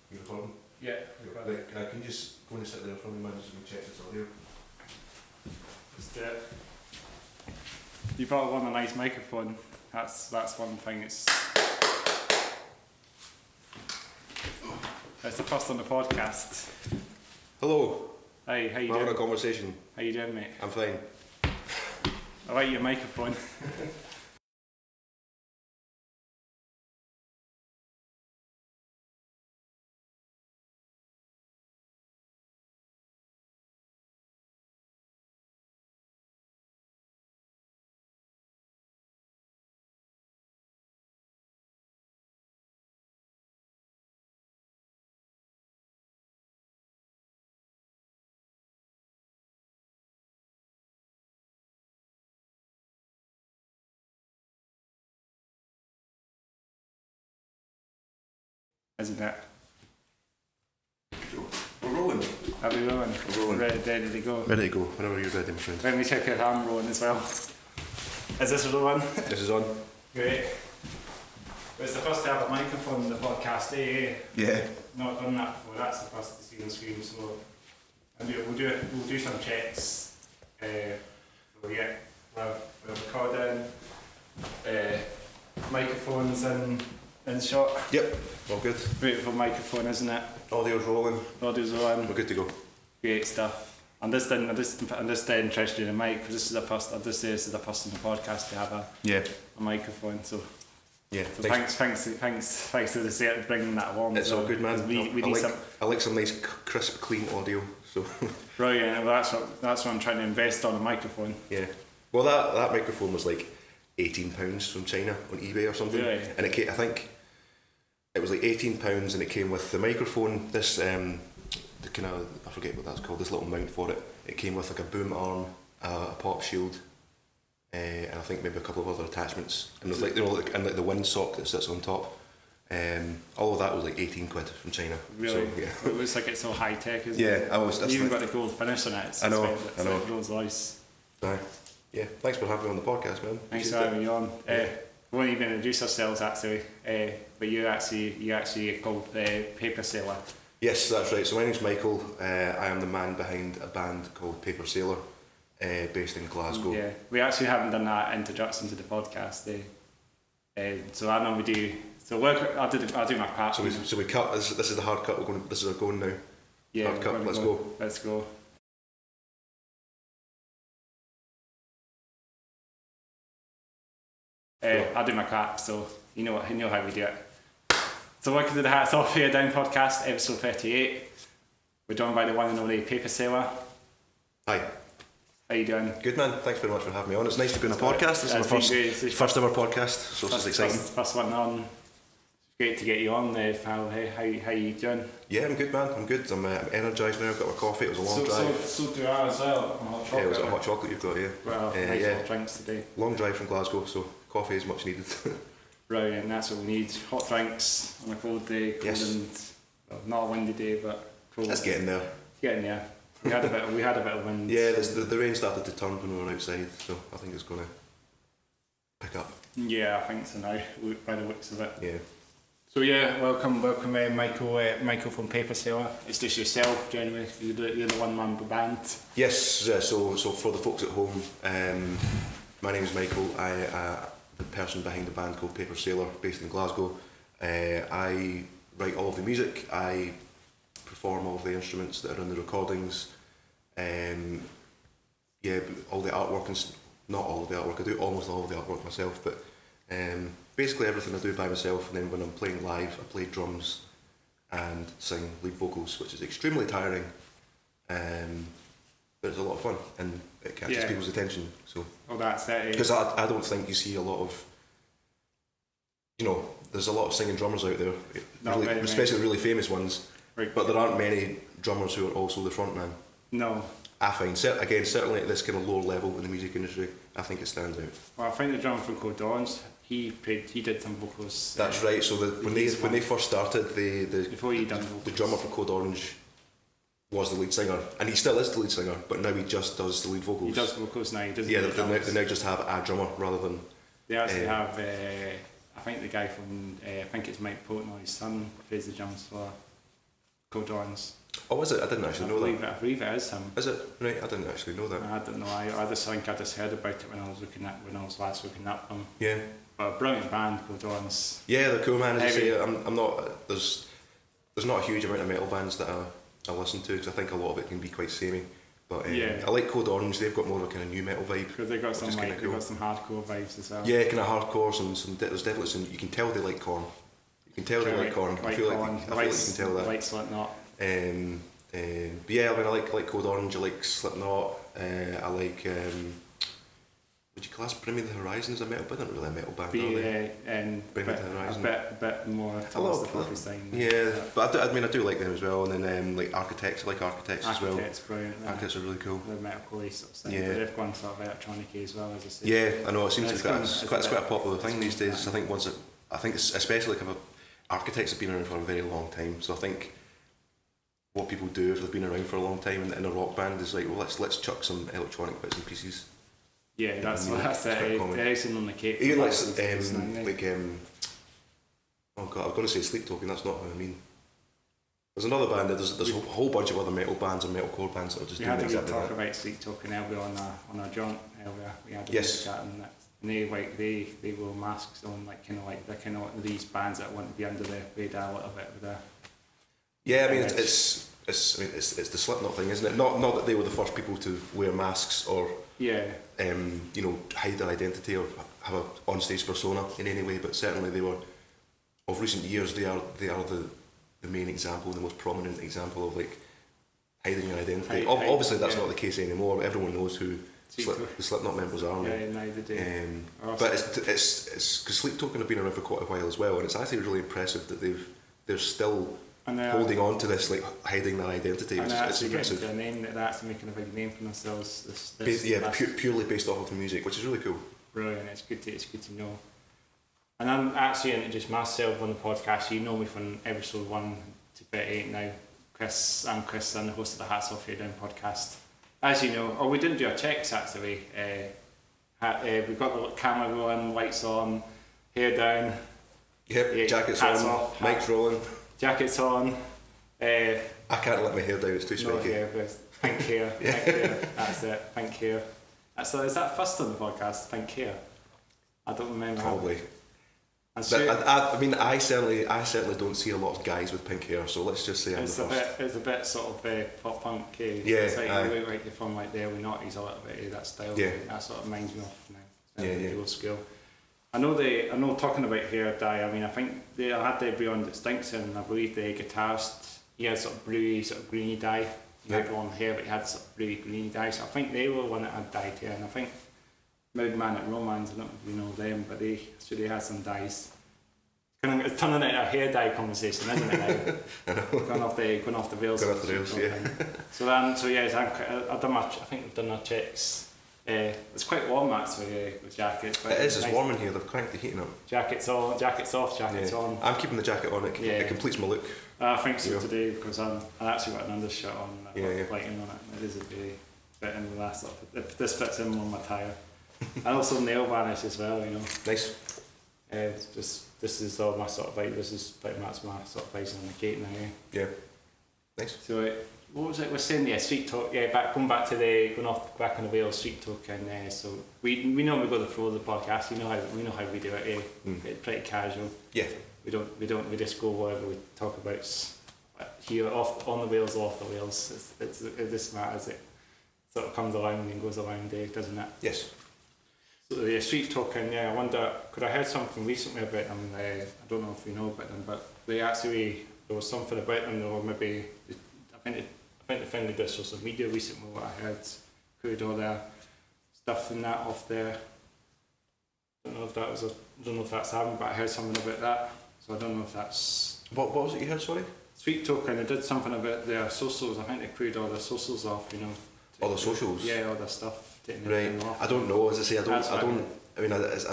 You recording? Yeah. Right, can you just go and sit there in front of me, man, just so we check this audio? Let's do it. You brought one a nice microphone. That's one thing. It's the first on the podcast. Hello. Hey, how you We're having a doing? conversation. How you doing, mate? I'm fine. I like your microphone. Isn't it? We're rolling. Are we rolling? We're rolling. Ready to go. Ready to go, whenever you're ready, my friend. Let me check if I'm rolling as well. Is this rolling? This is on. Great. It's the first to have a microphone in the podcast, eh? Yeah. Not done that before. That's the first to see on screen. So, and we'll do some checks. So yeah, we're recording. Microphones in shot. Yep, all good. Beautiful microphone, isn't it? Audio's rolling. Audio's on. We're good to go. Great stuff. I'm just interested in the mic because this is the first. I'll just say this is the first on the podcast to have a microphone. So. Yeah. So thanks to the set for bringing that along. It's all good, man. I like some nice, crisp, clean audio. So. Brilliant. Well, that's what I'm trying to invest on a microphone. Yeah. Well, that microphone was like £18 from China on eBay or something. Really? And I think it was like £18, and it came with the microphone. This the kind of, I forget what that's called. This little mount for it. It came with like a boom arm, a pop shield. And I think maybe a couple of other attachments, and there's like the windsock that sits on top. All of that was like 18 quid from China. Really? So, yeah. It looks like it's so high tech, isn't it? Yeah, You even got the gold finish on it. It's I know. Like Rolls Royce. Aye. Yeah, thanks for having me on the podcast, man. Thanks for having me on. We won't even introduce ourselves actually, but you actually called PaperSailor. Yes, that's right. So my name's Michael. I am the man behind a band called PaperSailor, based in Glasgow. Yeah, we actually haven't done that introduction to the podcast. So I normally do. So I'll do my part. So we cut. This is the hard cut. This is our going now. Yeah, hard cut. Let's go. Let's go. I'll do my crap, so you know how we do it. So welcome to the Hats Off Here Down podcast, episode 38. We're joined by the one and only PaperSailor. Hi. How you doing? Good, man. Thanks very much for having me on. It's nice to be on a podcast. This is my first ever podcast, so this is exciting. First one on. It's great to get you on there, pal. How you doing? Yeah, I'm good, man. I'm good. I'm energised now. I've got my coffee. It was a long drive. So do I as well. Yeah, it was a hot chocolate you've got here. Well, nice yeah. hot drinks today. Long drive from Glasgow, so coffee is much needed. Brilliant, that's what we need. Hot drinks on a cold day, and well, not a windy day, but cold. It's getting there. Getting there. We had a bit of wind. Yeah, the rain started to turn when we were outside, so I think it's going to pick up. Yeah, I think so now, by the looks of it. Yeah. So yeah, welcome, Michael from PaperSailor. It's just yourself, generally. You're the one-man band. Yes. So for the folks at home, my name is Michael. I the person behind the band called PaperSailor, based in Glasgow. I write all of the music. I perform all of the instruments that are in the recordings. Yeah, all the artwork, and not all of the artwork. I do almost all of the artwork myself, but basically everything I do by myself. And then when I'm playing live, I play drums and sing lead vocals, which is extremely tiring, but it's a lot of fun and it catches people's attention. So. Oh, that's it. Because I don't think you see a lot of, there's a lot of singing drummers out there, especially really famous ones, right. But there aren't many drummers who are also the frontman. No. I find, certainly at this kind of lower level in the music industry, I think it stands out. Well, I think the drummer from Code Orange, he did some vocals. That's right. So when they first started, before he done vocals, the drummer for Code Orange was the lead singer, and he still is the lead singer, but now he just does the lead vocals. He does vocals now. He doesn't. Yeah, they now just have a drummer rather than. They actually have. I think the guy from I think it's Mike Portnoy's son plays the drums for Codons. Oh, is it? I didn't actually know that. I believe it is him. Is it? Right, I didn't actually know that. I don't know. I just think I just heard about it when I was last looking at them. Yeah. But a brilliant band, Codons. Yeah, they're cool, man. As you say, I'm not. There's not a huge amount of metal bands that I listen to because I think a lot of it can be quite samey. But I like Code Orange. They've got more of a kind of new metal vibe. Because they got some got some hardcore vibes as well. Yeah, kind of hardcore. There's definitely some. You can tell they like Korn. You can tell they like Korn. I feel like you can tell that. Like Slipknot. But yeah, I mean, I like Code Orange. I like Slipknot. I like. Would you class Bring Me the Horizon as a metal band? They're not really a metal band, are they? Bring Me the Horizon. A bit more towards the poppy side. Yeah, but I do like them as well. And then like Architects, I like Architects as well. Architects, brilliant. Architects are really cool. The metal sort of thing. Yeah. But they've gone sort of electronic as well, as I say. Yeah, I know. It seems to be quite a popular thing these days. I think especially like Architects have been around for a very long time. So I think what people do if they've been around for a long time in a rock band is like, well, let's chuck some electronic bits and pieces. Yeah, that's it. The icing on the cake. Even oh god, I was going to say Sleep Token. That's not what I mean. There's another band. There's a whole bunch of other metal bands and metalcore bands that are just doing exactly that. We had to talk about Sleep Token earlier on our jaunt earlier. We had a chat and they wore masks on, they're kind of like these bands that want to be under the radar a little bit with their. Yeah, I mean it's the Slipknot thing, isn't it? Not that they were the first people to wear masks or hide their identity or have an on-stage persona in any way, but certainly they were, of recent years, they are the main example, the most prominent example of like hiding your identity. Obviously that's not the case anymore. Everyone knows who the Slipknot members are. Yeah, now they do. But it's because Sleep Token have been around for quite a while as well, and it's actually really impressive that they're still holding on to this, like hiding their identity. It's impressive. They're actually making a big name for themselves. Purely based off of the music, which is really cool. Brilliant. It's good to know. And I'm actually introduced myself on the podcast. You know me from episode 1 to 38 now. I'm Chris. I'm the host of the Hats Off Here Down podcast. As you know, we didn't do our checks actually. We've got the camera rolling, lights on, hair down. Yep, jackets on, off, mic's rolling. Jackets on. I can't let my hair down, it's too spiky. Pink hair. Pink hair. That's it, pink hair. So is that first on the podcast, pink hair? I don't remember. Probably. I certainly don't see a lot of guys with pink hair, so let's just say I'm the first. It's a bit sort of pop punk. Yeah, it's like you look like you're from like the early 90s a little bit, that style. Yeah. That sort of reminds me of now. Yeah. Old school. I know talking about hair dye, I mean, I think I had the Beyond Extinction, I believe the guitarist, he had sort of bluey, sort of greeny dye. He had blonde hair, but he had sort of bluey, greeny dye, so I think they were one that had dyed hair, and I think Moodman at Romance, I don't know if you know them, but they had some dyes. It's turning into a hair dye conversation, isn't it now? I know. Going off the rails. Yeah. I think we've done our checks. It's quite warm actually with jackets. It is. It's warm in here. They've cranked the heating up. Jackets on, jackets off, jackets on. I'm keeping the jacket on. It completes my look. I think so today because I actually got an undershirt on. Lighting on it. It is a very bit in the last. If this fits in on my tyre, and also nail varnish as well. You know. Nice. This is all my sort of vibe. This is pretty much my sort of vibes on the gate now. Yeah. Nice. So what was it we're saying? Yeah, Street Talk. Yeah, going back on the Wales Street Talk, and so we normally go the flow of the podcast. We know how we do it. It's pretty casual. Yeah. We don't. We just go whatever we talk about here on the wheels, off the wheels. It just matters. It sort of comes around and goes around, doesn't it? Yes. So the Street Talking, I wonder, could I heard something recently about them? I don't know if you know about them, but there was something about them, or maybe I think they found this social media recently. What I heard, could all their stuff and that off there. I don't know if that's happened, but I heard something about that. So I don't know if that's. What was it you heard? Sorry. Street Talking. They did something about their socials. I think they crewed all their socials off. All the socials. Yeah, all their stuff. Right. I don't know. As I say, I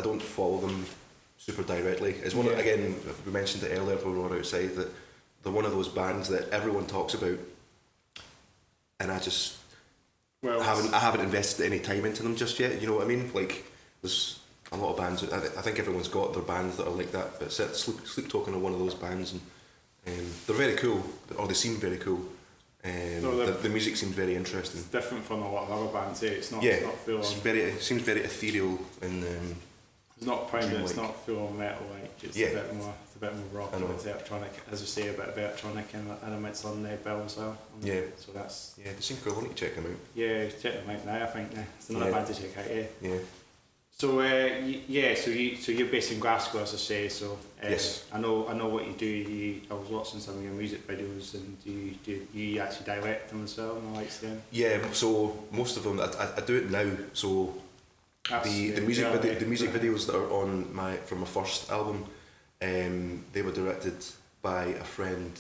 don't follow them super directly. It's one again. We mentioned it earlier when we were outside that they're one of those bands that everyone talks about, and I haven't invested any time into them just yet. You know what I mean? Like there's a lot of bands. I think everyone's got their bands that are like that, but Sleep Token are one of those bands, They're very cool, or they seem very cool. The music seems very interesting. It's different from a lot of other bands. It's not. Yeah, it's not full on. it seems very ethereal and. It's not pounded. It's not full on metal. Like it's yeah. a bit more. It's a bit more rock. It's electronic, as you say, a bit of electronic elements on the bill as well. Yeah. So that's. Yeah, they seem cool. I need to check them out. Yeah, check them out now. I think it's another band to check out. Yeah. Yeah. So so you're based in Glasgow, as I say. So yes. I know what you do. I was watching some of your music videos, and you actually direct them as well. And I like them. Yeah. So most of them, I do it now. So the music videos that are on from my first album, they were directed by a friend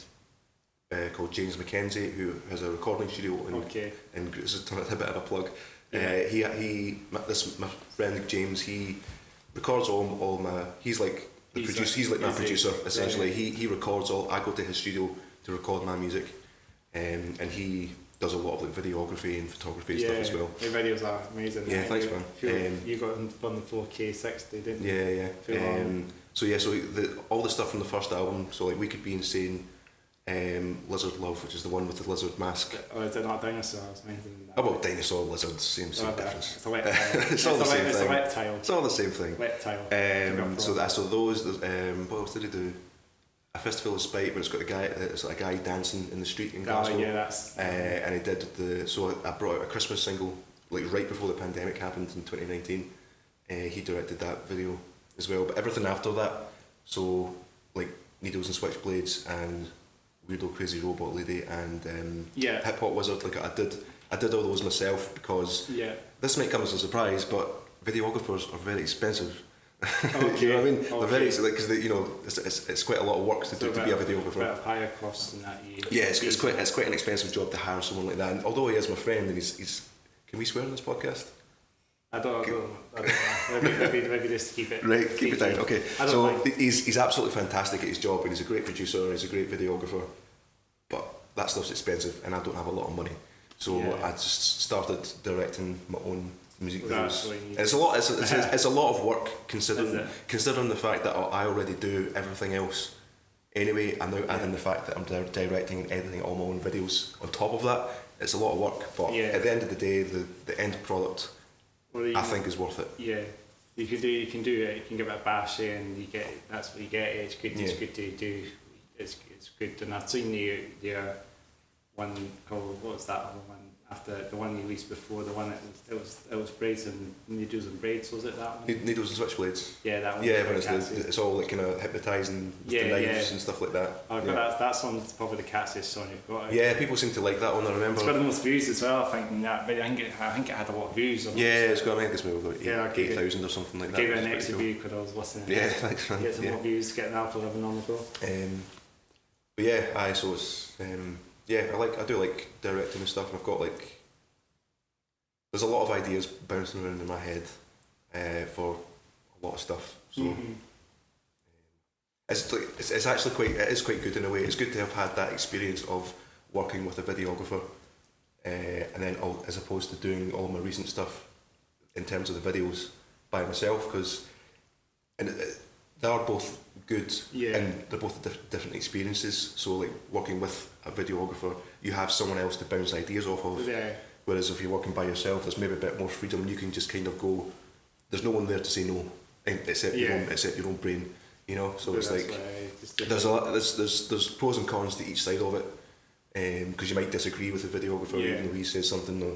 called James Mackenzie, who has a recording studio in this is a bit of a plug. My friend James, he records all my. He's like the producer. He's like my producer essentially. Yeah. He records all. I go to his studio to record my music, and he does a lot of like videography and photography and stuff as well. The videos are amazing. Yeah, thanks man. You got on the 4K 60, didn't you? Yeah. So all the stuff from the first album. So like We Could Be Insane. Lizard Love, which is the one with the lizard mask. Oh, is it not dinosaurs? How about dinosaur, lizard, same difference. It's a reptile. It's all the same thing. It's a reptile. It's all the same thing. Reptile. So those. What else did he do? A Festival of Spite, where it's got it's like a guy dancing in the street in Glasgow. Yeah, that's. And he did So I brought out a Christmas single like right before the pandemic happened in 2019. He directed that video as well. But everything after that, so like Needles and Switchblades and Weirdo Crazy Robot Lady and Hip Hop Wizard, like I did all those myself because this might come as a surprise, but videographers are very expensive. Okay. You know what I mean? They're very because it's quite a lot of work to do to be a videographer. A bit of higher costs than that. It's quite an expensive job to hire someone like that. And although he is my friend, and he's can we swear on this podcast? I don't know. Maybe just keep it. Right, keep it down. Okay. So he's absolutely fantastic at his job, and he's a great producer, and he's a great videographer. But that stuff's expensive, and I don't have a lot of money, so I just started directing my own music videos. And it's a lot. It's a lot of work considering the fact that I already do everything else. Anyway, I'm now adding the fact that I'm directing and editing all my own videos on top of that. It's a lot of work, but at the end of the day, the end product. I think is worth it. Yeah, you can do it. You can give it a bash and you get. That's what you get. It's good. It's good to do. It's good. And I've seen the one called what was that other one after the one you released before the one that it was braids and needles and braids, was it that one? Needles and Switchblades. Yeah, that one. Yeah, when it's all like kind of hypnotising with the knives and stuff like that. Oh, that's one's probably the catchiest song you've got. Yeah, people seem to like that one. I remember. It's got the most views as well. I think that, but I think it had a lot of views. It's got. I think it's maybe about 8,000 or something like that. Gave it an extra view because I was listening. Yeah, thanks man. Get some more views, get an alpha 11 on the go. But yeah, so it's I do like directing and stuff, and I've got like. There's a lot of ideas bouncing around in my head for a lot of stuff. So it's actually quite good in a way. It's good to have had that experience of working with a videographer, and then as opposed to doing all my recent stuff in terms of the videos by myself, because they are both good and they're both different experiences. So like working with a videographer, you have someone else to bounce ideas off of. Yeah. Whereas if you're working by yourself, there's maybe a bit more freedom. You can just kind of go. There's no one there to say no, except your own brain. You know, so it's like there's pros and cons to each side of it, because you might disagree with the videographer even though he says something, or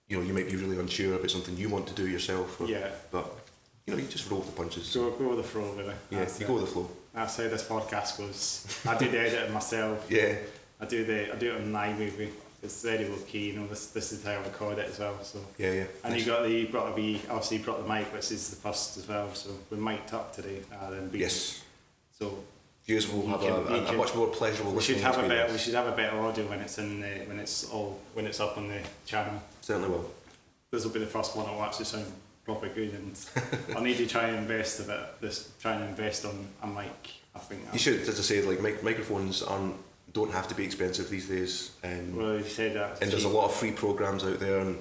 you might be really unsure about something you want to do yourself. But you just roll with the punches. Go with the flow, really. Yeah, you go with the flow. That's how this podcast goes. I do the editing myself. Yeah. I do it on iMovie. It's very low key, this is how I record it as well. So yeah. And you brought the mic, which is the first as well. So we're mic'd up today. Yes. So viewers will have a much more pleasurable listening experience. We should have a better audio when it's up on the channel. Certainly will. This will be the first one that will actually sound proper good, and I'll need to try and invest on a mic. I think you should, as I say, like microphones don't have to be expensive these days. Well, you said that. And there's a lot of free programs out there, and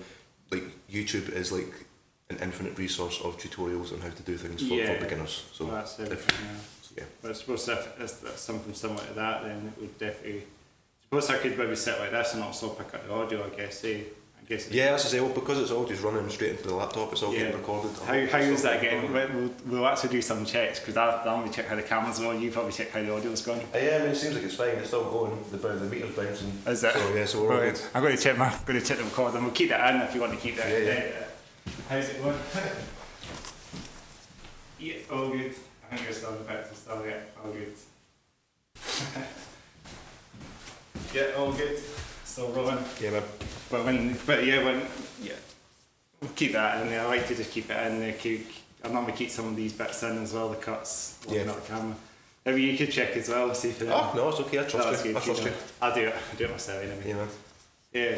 like YouTube is like an infinite resource of tutorials on how to do things for beginners. So that's everything. Yeah. But I suppose if it's something similar to that, then it would definitely. I suppose I could maybe sit like this and also pick up the audio. I guess. Yeah, as I say, well, because it's all just running straight into the laptop, it's all getting recorded. How is that again? We'll actually do some checks because I'll normally check how the camera's going. You probably check how the audio's going. Yeah, I mean, it seems like it's fine. It's still going. The meter's bouncing. Is it? So yeah, so we're all good. I'm going to check the recording. We'll keep that in if you want to keep that. Yeah. How's it going? Yeah, all good. I think you're still about to start. Yeah, all good. Yeah, all good. Still rolling. Yeah, man. But we'll keep that in there. I like to just keep it in there. I normally keep some of these bits in as well, the cuts, looking at the camera. Maybe you could check as well, see if it. Oh no, it's okay. I trust you. I'll do it myself anyway. Yeah, man. Yeah.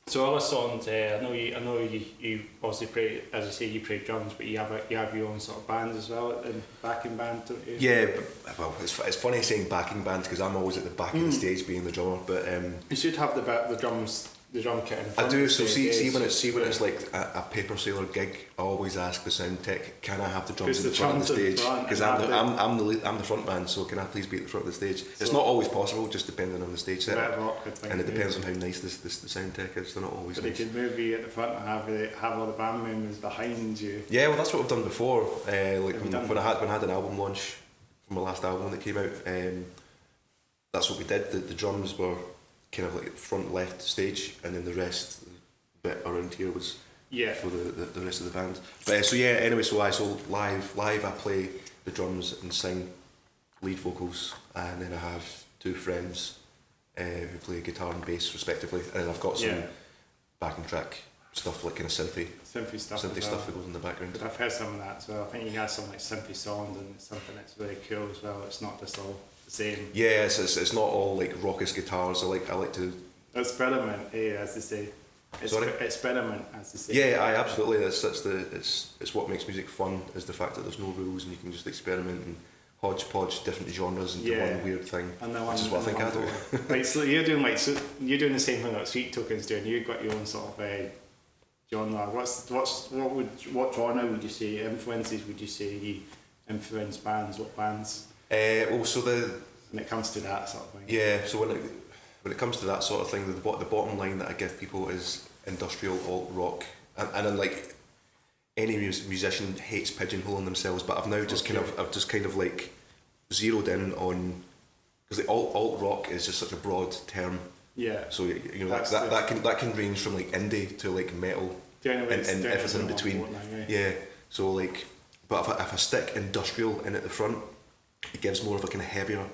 So other songs. I know you obviously play, as I say, you play drums, but you have your own sort of band as well, and backing band, don't you? Yeah, but, well, it's funny saying backing band because I'm always at the back of the stage being the drummer, but you should have the drums. The drum kit in front. I do. So see when it's like a PaperSailor gig, I always ask the sound tech, can I have the drums in front of the stage? Because I'm the front man, so can I please be at the front of the stage? It's not always possible, just depending on the stage setup, and it depends on how nice the sound tech is. They're not always. But nice. They could move you at the front and have all the band members behind you. Yeah, well, that's what we've done before. Like when I had an album launch from my last album that came out. That's what we did. The drums were kind of like front left stage, and then the rest bit around here was for the rest of the band. But so live I play the drums and sing lead vocals, and then I have two friends who play guitar and bass respectively, and then I've got some backing track stuff like kind of synthy stuff that goes in the background. But I've heard some of that as well. I think you have some like synthy sound, and it's something that's really cool as well. It's not just all the same. Yeah, it's not all like raucous guitars. I like to experiment, as they say. Experiment, as they say. Yeah, absolutely. It's what makes music fun, is the fact that there's no rules and you can just experiment and hodgepodge different genres into one weird thing. Which is what I think I do. Right, so you're doing the same thing that Sweet Token's doing. You've got your own sort of genre. What genre would you say? Influences would you say you influence bands? What bands? When it comes to that sort of thing. Yeah, so when it comes to that sort of thing, the bottom line that I give people is industrial alt rock, and then like any musician hates pigeonholing themselves, but I've now just kind of like zeroed in on, because the alt rock is just such a broad term. Yeah. So you know that can range from like indie to like metal and everything in between. Yeah. So like, but if I stick industrial in at the front, it gives more of a kind of heavier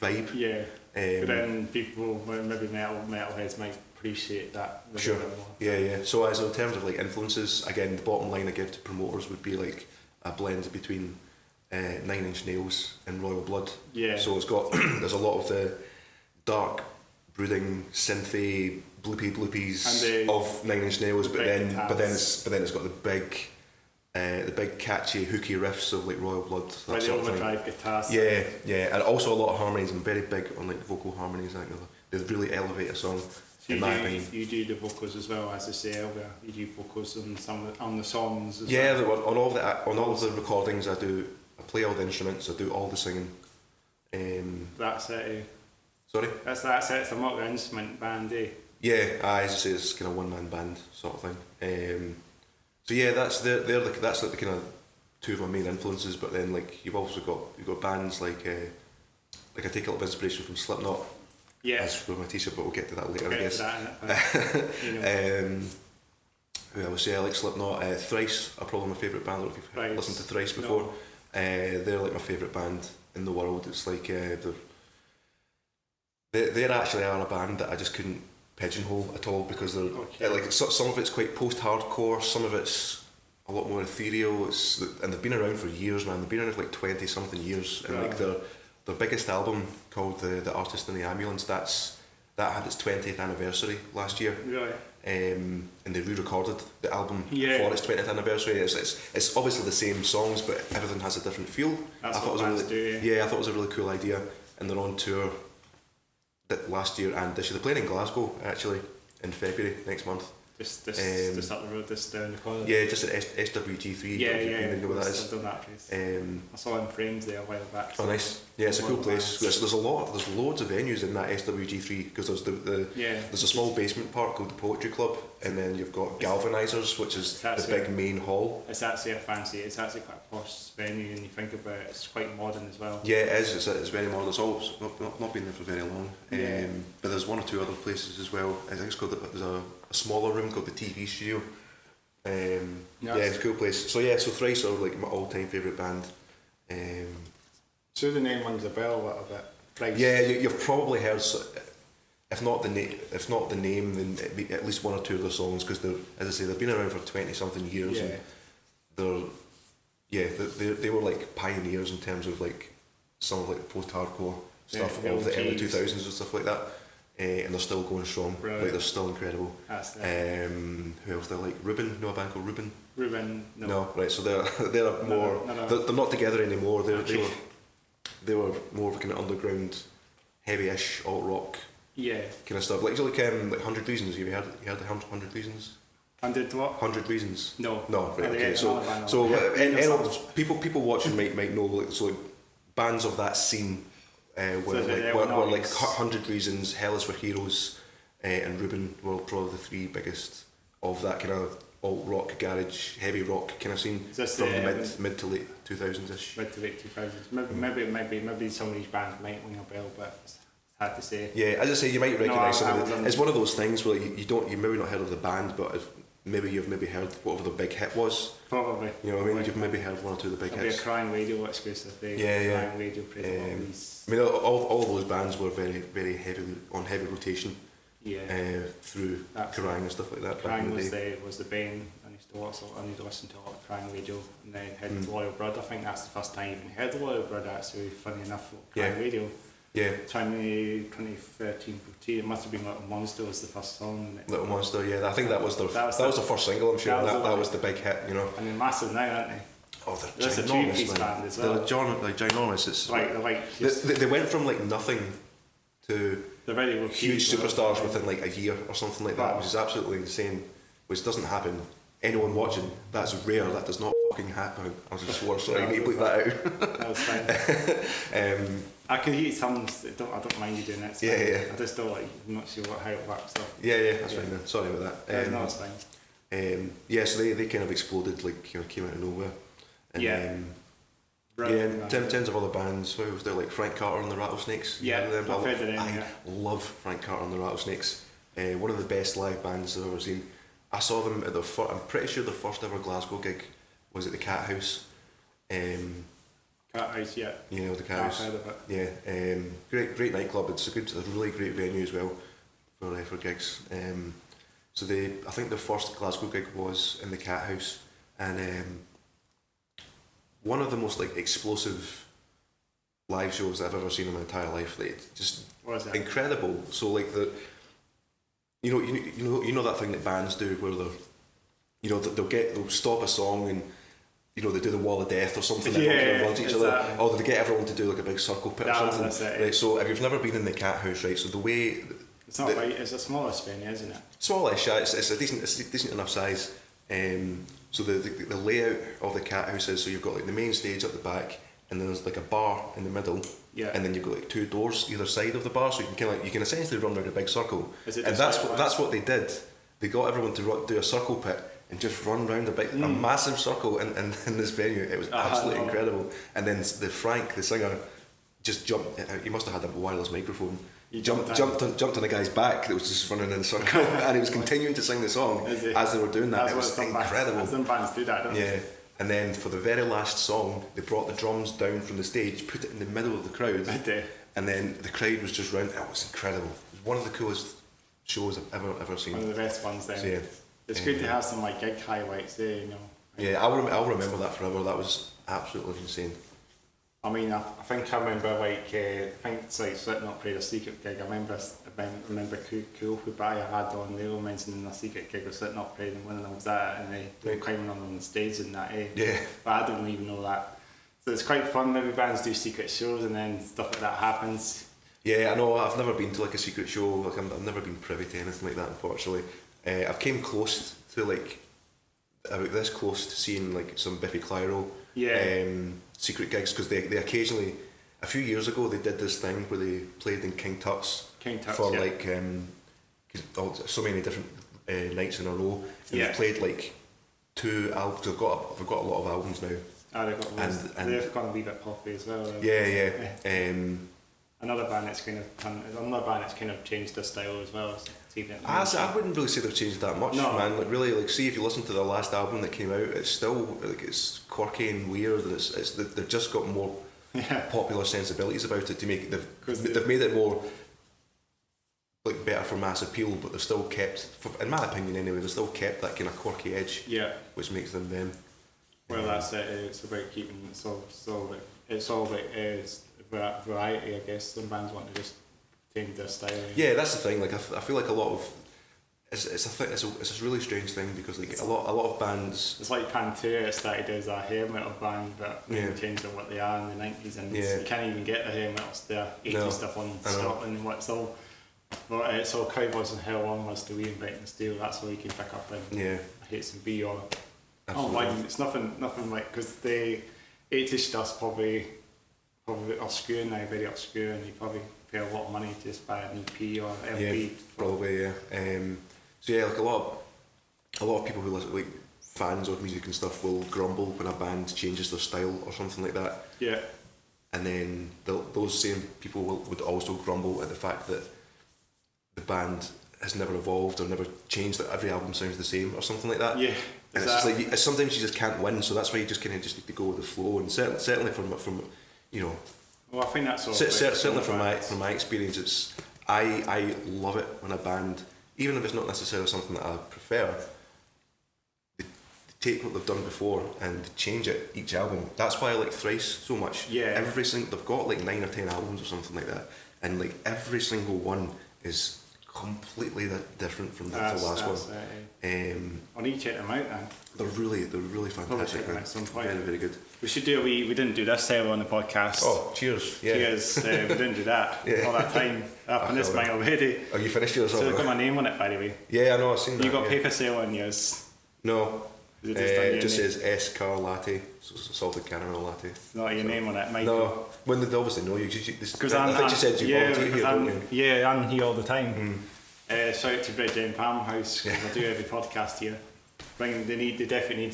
vibe. Yeah. But then people, maybe metalheads might appreciate that. Sure. Yeah. So in terms of like influences, again, the bottom line I give to promoters would be like a blend between 9 Inch Nails and Royal Blood. Yeah. So it's got there's a lot of the dark, brooding, synthy, bloopies of 9 Inch Nails, but then it's got the big catchy hooky riffs of like Royal Blood. Like the overdrive guitars. Yeah, and also a lot of harmonies. I'm very big on like vocal harmonies. I think they really elevate a song. So you do the vocals as well, as I say earlier. You do vocals on the songs. On all of the recordings, I play all the instruments. I do all the singing. That's it. Sorry. That's it. It's a multi-instrument band, eh? Yeah, as I say, it's kind of one-man band sort of thing. So yeah, that's like the kind of two of my main influences. But then like you've got bands like I take a lot of inspiration from Slipknot. Yeah. As for my t-shirt, but we'll get to that later, I guess. Who I would say I like Slipknot. Thrice are probably my favourite band. I don't know if you've listened to Thrice before. No. They're like my favourite band in the world. It's like they actually are a band that I just couldn't pigeonhole at all, because they're like some of it's quite post-hardcore, some of it's a lot more ethereal. And they've been around for years, man. They've been around for like 20 something years, and like their biggest album, called the Artist in the Ambulance, that had its 20th anniversary last year. Really? And they re-recorded the album for its 20th anniversary. It's obviously the same songs, but everything has a different feel. I thought it was a really cool idea, and they're on tour last year and this year. They're playing in Glasgow actually in February next month. Just up the road, just down the corner. Yeah, just at SWG3. Yeah, You know what that is. I've done that place. I saw in frames there a while back. Oh, nice. Yeah, it's a cool place. There's loads of venues in that SWG3 because there's there's a small basement part called the Poetry Club, and then you've got Galvanizers, which is the big main hall. It's actually it's actually quite a posh venue, and you think about it, it's quite modern as well. Yeah, it is. It's very modern. It's all not been there for very long. But there's one or two other places as well. I think it's called there's a smaller room called the TV Studio. Yeah, it's a cool place. So Thrice are like my all-time favourite band. So the name rings a bell a little bit. Thrice. Yeah, you've probably heard, if not the name, then at least one or two of their songs, because as I say, they've been around for 20-something years. Yeah. And they were like pioneers in terms of like some of like post-hardcore stuff of the early 2000s and stuff like that. And they're still going strong. Brilliant. Like they're still incredible. That's it. Who else? They're like Ruben. Know a band called Ruben? Ruben. No. No, right. So they're more. They're not together anymore. They were more of a kind of underground, heavy-ish alt rock. Yeah. Kind of stuff. Like 100 Reasons. You heard 100 Reasons? 100 what? 100 Reasons. No. No. Right. Okay. So people watching might know like bands of that scene. Were like 100 Reasons, Hell is for Heroes, and Ruben were probably the three biggest of that kind of alt rock, garage, heavy rock kind of scene from the mid to late 2000s-ish. Mid to late 2000s. Maybe some of these bands might ring a bell, but it's hard to say. Yeah, as I say, you might recognise some of it. It's one of those things where you maybe not heard of the band, but you've heard whatever the big hit was. Probably. You know what I mean? You've maybe heard one or two of the big hits. It'll be a Crying Radio exclusive. Crying Radio I mean, all those bands were very, very heavy rotation. Yeah. Through Crying and stuff like that. Crying was the bane. I used to listen to a lot of Crying Radio, and then heard Loyal Blood. I think that's the first time I even heard of Loyal Blood. Actually, funny enough, Crying Radio. Yeah. 2013-14, it must have been Little Monster was the first song. Little Monster, yeah. I think that was the first single, I'm sure. That was the big hit, you know. And they're massive now, aren't they? Oh, they're ginormous, a two-piece band as well. They're ginormous. They went from like nothing to huge superstars within like a year or something like that, which is absolutely insane. Which doesn't happen. Anyone watching, that's rare. That does not fucking happen. I was just swore, sorry. You need to bleep that out. That was fine. I can hear some. I don't mind you doing it. Yeah. I just don't like. I'm not sure how it works. So. Yeah. That's fine. Man. Sorry about that. No, it's fine. So they kind of exploded, like came out of nowhere. And, in terms of other bands, what was there, like Frank Carter and the Rattlesnakes? Yeah, I love Frank Carter and the Rattlesnakes. One of the best live bands I've ever seen. I saw them at I'm pretty sure their first ever Glasgow gig was at the Cat House. Cat House, yeah. You know the Cat House. I've heard of it. Yeah, great nightclub. It's a really great venue as well for gigs. So I think their first Glasgow gig was in the Cat House, and one of the most like explosive live shows I've ever seen in my entire life. Like, just incredible. So like you know that thing that bands do where they'll stop a song and they do the wall of death or something. Everyone runs each other, or they get everyone to do like a big circle pit or something. That's it, right, so if you've never been in the Cat House, right? So the way it's not right. It's a smallish venue, isn't it? Smallish, yeah. It's a decent enough size. So the layout of the Cat House is, so you've got like the main stage at the back, and then there's like a bar in the middle. Yeah. And then you've got like two doors either side of the bar, so you can essentially run around a big circle. And that's what they did. They got everyone to do a circle pit and just run around a massive circle in this venue. It was absolutely incredible. And then the singer, just jumped. He must have had a wireless microphone. He jumped on the guy's back that was just running in a circle, and he was continuing to sing the song as they were doing that. It was incredible. Some bands do that, don't they? Yeah. And then for the very last song, they brought the drums down from the stage, put it in the middle of the crowd, and then the crowd was just round. It was incredible. It was one of the coolest shows I've ever seen. One of the best ones then. So, yeah. It's good to have some like gig highlights there, you know. Yeah, I'll remember that forever. That was absolutely insane. I mean, I think I remember like I think it's like Slipknot played a secret gig. I remember Cool who I had on. They were mentioning a secret gig of Slipknot played, and one of them was that, and they were climbing on the stage and that. Yeah. But I don't even know that. So it's quite fun. Maybe bands do secret shows, and then stuff like that happens. Yeah, I know. I've never been to like a secret show. Like I've never been privy to anything like that, unfortunately. I've came close to like about this close to seeing like some Biffy Clyro secret gigs, because they occasionally, a few years ago they did this thing where they played in King Tut's for like so many different nights in a row, and they played like 2 albums. They've got a lot of albums now. They've got loads. And they've gone a wee bit poppy as well. Another band that's kind of changed their style as well. I wouldn't really say they've changed that much, man. Like really, like see if you listen to their last album that came out, it's still like it's quirky and weird, and they've just got more popular sensibilities about it to make it. They've made it more like better for mass appeal, but they've still kept, in my opinion anyway, they've still kept that kind of quirky edge. Which makes them them. Well, that's it. It's about keeping it's all about variety, I guess. Some bands want to just change their style. Yeah, that's the thing. Like I feel like a lot of it's a really strange thing, because like a lot of bands. It's like Pantera. It started as a hair metal band, but they changed to what they are in the 90s, and you can't even get the hair metals there. 80s stuff on Scotland and what's all. But it's all Cowboys and Hell On was to reinvent the style. That's all you can pick up in Hates and B or it's nothing like, because the 80s stuff's probably obscure now, very obscure, and you probably pay a lot of money to just buy an EP or LP. Probably. So yeah, like a lot of people who listen, like fans of music and stuff, will grumble when a band changes their style or something like that. Yeah. And then those same people would also grumble at the fact that the band has never evolved or never changed, that every album sounds the same or something like that. Yeah. And it's just like, sometimes you just can't win, so that's why you just kind of just need to go with the flow. And certainly from you know. Well, I think that's all. Certainly from my experience, it's I love it when a band, even if it's not necessarily something that I prefer, they take what they've done before and change it each album. That's why I like Thrice so much. Yeah. They've got like 9 or 10 albums or something like that, and like every single one is completely different from the last one. I need to check them out then. They're really fantastic. At some point. Very, very good. We should do we didn't do this ever on the podcast. Oh, cheers. Yeah. Cheers. We didn't do that all that time. I've finished mine already. Oh, you finished yours already? So I've got my name on it, by the way. Yeah, I know, I've seen that. You got PaperSailor on yours? No. It just says S Car Latte, so salted caramel latte. Not your name on it, Michael. No, when they obviously know you. Because I think you said you volunteer here, don't you? Yeah, I'm here all the time. Shout out to Bread Jam Farmhouse, because I do every podcast here. They definitely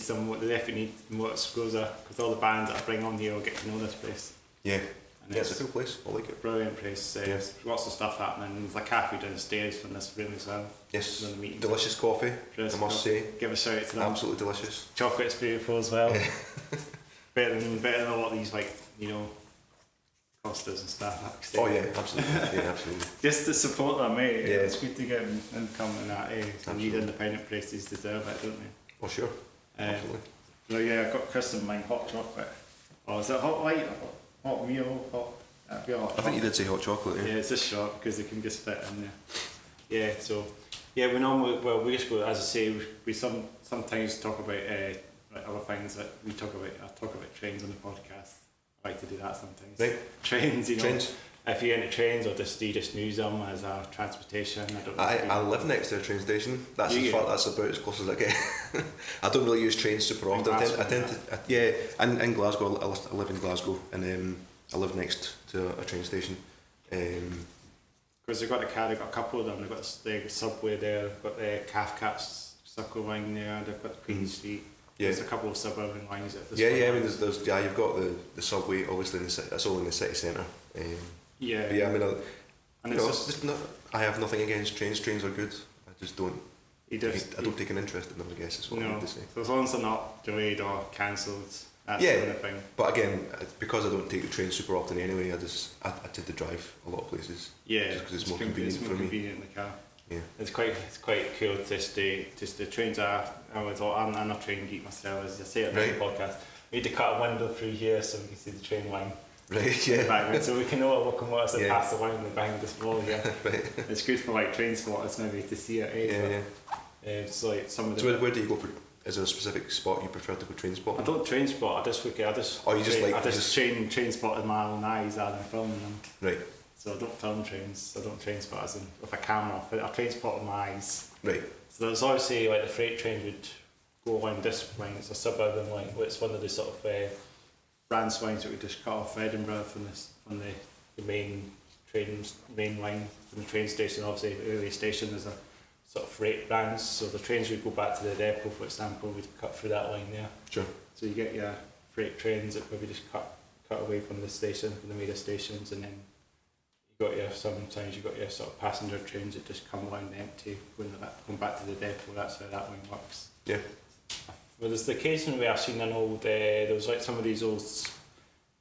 need more exposure, because all the bands that I bring on here will get to know this place. Yeah. It's a cool place. I like it. Brilliant place. Lots of stuff happening. There's a cafe downstairs from this room as well. Yes. Delicious coffee, I must say. Give a shout out to them. Absolutely delicious. Chocolate's beautiful as well. better than a lot of these, like, you know, Costas and stuff. Oh yeah, absolutely. Absolutely. Just to support them, mate. Yeah. It's good to get income and that. They need independent places to deserve it, don't they? Oh sure. Absolutely. So yeah, I've got Chris in mind, hot chocolate. Oh, is it hot white? Hot meal, hot. I think you did say hot chocolate. Yeah, it's just short because they can just fit in there. Yeah, so we normally we just go, as I say, we sometimes talk about like other things that we talk about. I talk about trains on the podcast. I like to do that sometimes. Right. Trains, you know. Trains. If you're into trains, or do you just use them as a transportation? I don't know. I live next to a train station. That's about as close as I get. I don't really use trains super often. I tend to in Glasgow. I live in Glasgow, and I live next to a train station. Because they've got a couple of them. They've got the subway there. They've got the Cathcart's Circle line there. They've got Queen Street. Yeah. There's a couple of suburban lines at this point. I mean, there's you've got the subway, obviously, that's all in the city centre. Yeah. But yeah, I mean, I have nothing against trains. Trains are good. I just don't. I don't take an interest in them, I guess is what I need to say. So as long as they're not delayed or cancelled, that's the kind of thing. But again, because I don't take the train super often anyway, I tend to drive a lot of places. Yeah. Just because it's more convenient for me. Convenient in the car. Yeah. It's quite cool. Just the trains are. I'm a train geek myself, as I say at the podcast. We need to cut a window through here so we can see the train line. Right, yeah. So we can know what locomotives that pass the line behind this wall here. Right. It's good for like train spotters maybe to see it. So like some of the. So where do you go for? Is there a specific spot you prefer to go train spot? I don't train spot. I just train spot with my own eyes rather than filming them. Right. So I don't film trains, I don't train spot as in with a camera, I train spot with my eyes. Right. So there's obviously like the freight train would go along this line, it's a suburban line, it's one of the sort of branch lines that we just cut off Edinburgh from the main line from the train station. Obviously the railway station is a sort of freight branch, so the trains would go back to the depot, for example, we'd cut through that line there. Sure. So you get your freight trains that probably just cut away from the station, from the major stations, and then sometimes you got your sort of passenger trains that just come along empty, going back to the depot. That's how that one works. Yeah. Well, there's the occasion where I've seen an old, there was like some of these old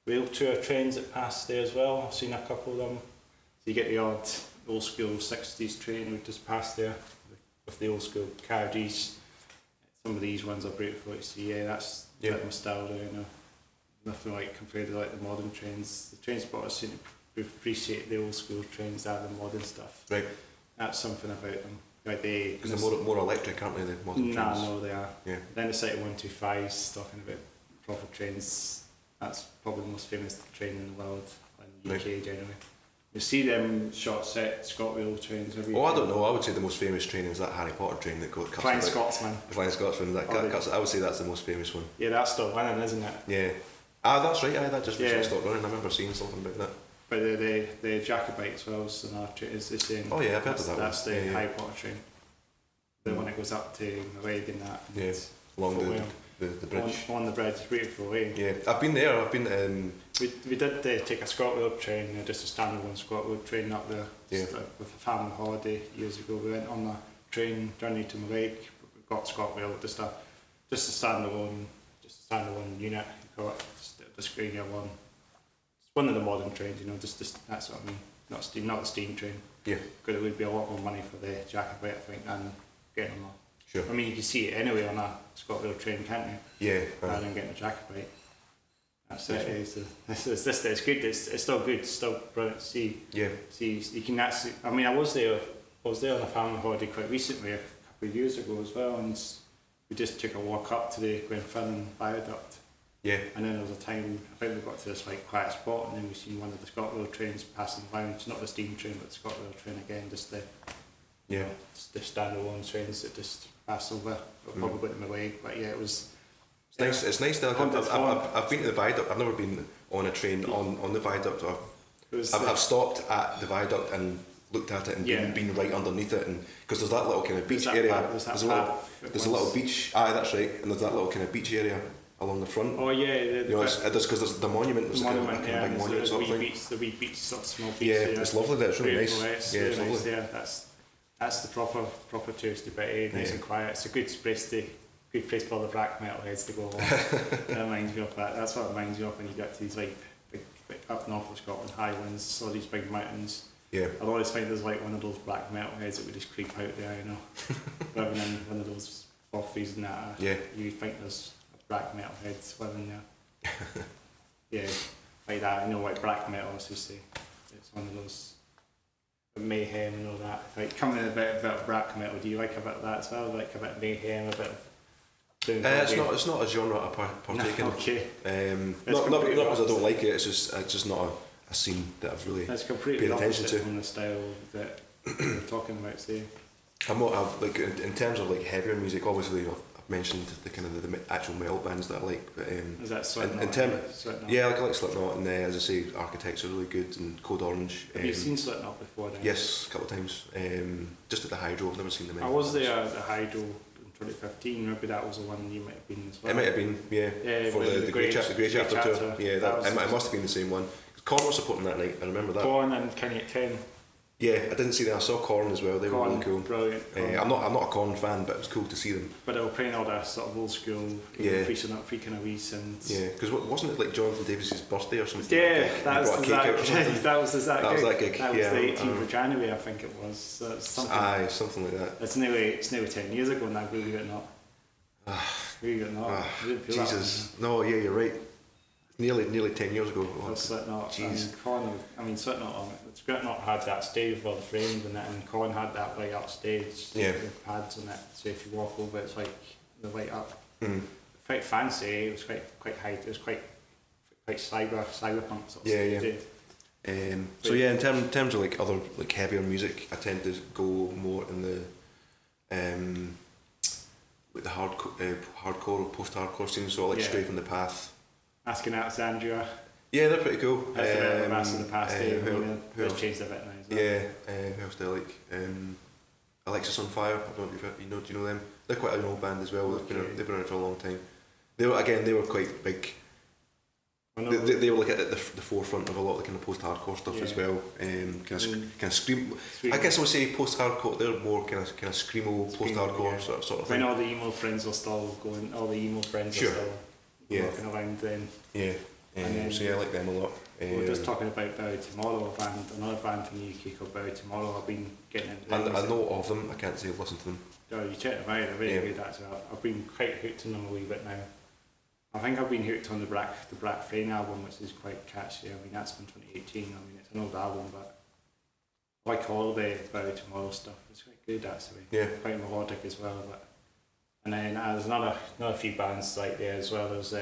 rail tour trains that pass there as well. I've seen a couple of them. So you get the odd old school 60s train would just pass there with the old school carriages. Some of these ones are beautiful to see. Yeah, that's a bit of nostalgia, you know. Nothing like compared to like the modern trains. The train spotters seem to appreciate the old school trains rather than modern stuff. Right. That's something about them. Like because they're more electric, aren't they, the modern trains? No, they are. Yeah. Then the City 125's talking about proper trains. That's probably the most famous train in the world, in the UK generally. You see them short set ScotRail trains every I don't know. I would say the most famous train is that Harry Potter train that cuts Flying Scotsman. The Flying Scotsman. I would say that's the most famous one. Yeah, that's still running, isn't it? Yeah. That's right. That just recently stopped running. I remember seeing something about that. But the Jacobite as well is another train. It's the same. Oh yeah, I've heard of that. That's the Harry Potter train. The one that goes up to Maleg and that. Yeah. Along the bridge. On the bridge, beautiful way. Yeah, I've been there. I've been. We did take a ScotRail train, just a standalone ScotRail train up there. With a family holiday years ago. We went on a train journey to Maleg. We got ScotRail, just a standalone unit. You call it, just Greenhill one. It's one of the modern trains, you know. Just that's what I mean. Not the steam train. Yeah. Because it would be a lot more money for the Jacobite, I think, than getting on a. Sure. I mean, you can see it anyway on a ScotRail train, can't you? Yeah. Rather than getting a Jacobite. That's it. It's good. It's still good. It's still brilliant to see. Yeah. See, you can actually. I mean, I was there on a family holiday quite recently, a couple of years ago as well, and we just took a walk up to the Glenfinnan viaduct. Yeah. And then there was a time, I think we got to this like quiet spot, and then we seen one of the ScotRail trains passing the line. It's not the steam train, but the ScotRail train again, just the standalone trains that just pass over. We'll probably got them away, but yeah, it was. It's nice. It's nice. I've been to the viaduct. I've never been on a train on the viaduct. I've stopped at the viaduct and looked at it and been right underneath it, and because there's that little kind of beach area. There's a little beach. That's right. And there's that little kind of beach area along the front. Oh yeah, it's because there's the monument. There's a kind of big monument sort of thing. The wee beach, sort of small beach. Yeah, it's lovely there. It's really nice. It's lovely. Yeah, that's the proper touristy bit. Nice and quiet. It's a good place for the black metalheads to go along. That reminds me of that. That's what it reminds me of when you get to these like big up north of Scotland highlands, all these big mountains. Yeah. I always think there's like one of those black metalheads that would just creep out there, you know, rather than one of those bothies and that. You think there's black metalheads living there. Yeah, like that. You know, like black metal, as you say. It's one of those mayhem and all that. Like coming in a bit of black metal. Do you like a bit of that as well? Like a bit of mayhem, a bit of. It's not a genre I partake in. Okay. Not because I don't like it. It's just not a scene that I've really paid attention to. From the style that we're talking about, say. I'm like in terms of like heavier music. Obviously, I've mentioned the kind of the actual metal bands that I like. But is that Slipknot? Yeah, I like Slipknot, and as I say, Architects are really good, and Code Orange. Have you seen Slipknot before? Then? Yes, a couple of times. Just at the Hydro. I've never seen them. I was there at the Hydro. 2015, maybe that was the one you might have been as well. It might have been, yeah for the Grey Chapter tour. Yeah, it must have been the same one. Korn was supporting that night, I remember that. Korn and Kenny at 10. Yeah, I didn't see that. I saw Korn as well. They were really cool. Brilliant. I'm not a Korn fan, but it was cool to see them. But they were playing all that sort of old school, freaking away synths. Yeah, because wasn't it like Jonathan Davis's birthday or something? Yeah, that was the that gig. That was the 18th of January, I think it was. Something like that. It's nearly 10 years ago now, believe it or not. Believe it or not. Jesus. No, yeah, you're right. Nearly 10 years ago. Slipknot. Jeez. Korn, Slipknot had that stage with all the frames in it, and Korn had that light up stage with pads on it. So if you walk over, it's like the light up. Quite fancy. It was quite high. It was quite cyberpunk sort of stuff. So yeah, in terms of like other like heavier music, I tend to go more in the like the hardcore or post-hardcore scene. So I like Stray from the Path. Asking Alexandria. Yeah, they're pretty cool. That's a bit of a blast of the past. Who else? Changed a bit now. As well. Yeah, who else do I like? Alexis on Fire. I don't know if you know. Do you know them? They're quite an old band as well. They've been around for a long time. They were quite big. They were like at the forefront of a lot of the kind of post-hardcore stuff as well. Kind of scream. I guess I would say post-hardcore. They're more kind of screamo post-hardcore sort of thing. When all the emo friends were still going, all the emo friends were still walking around then. Yeah. So yeah, I like them a lot. We were just talking about Bow Tomorrow, another band from the UK called Bow Tomorrow. I've been getting into them. I know of them. I can't say I've listened to them. Oh, you check them out. They're very good actually. I've been quite hooked on them a wee bit now. I think I've been hooked on the Black Frame album, which is quite catchy. I mean, that's from 2018. I mean, it's an old album, but I like all the Bow Tomorrow stuff. It's quite good actually. Yeah. Quite melodic as well. And then there's another few bands like there as well. There's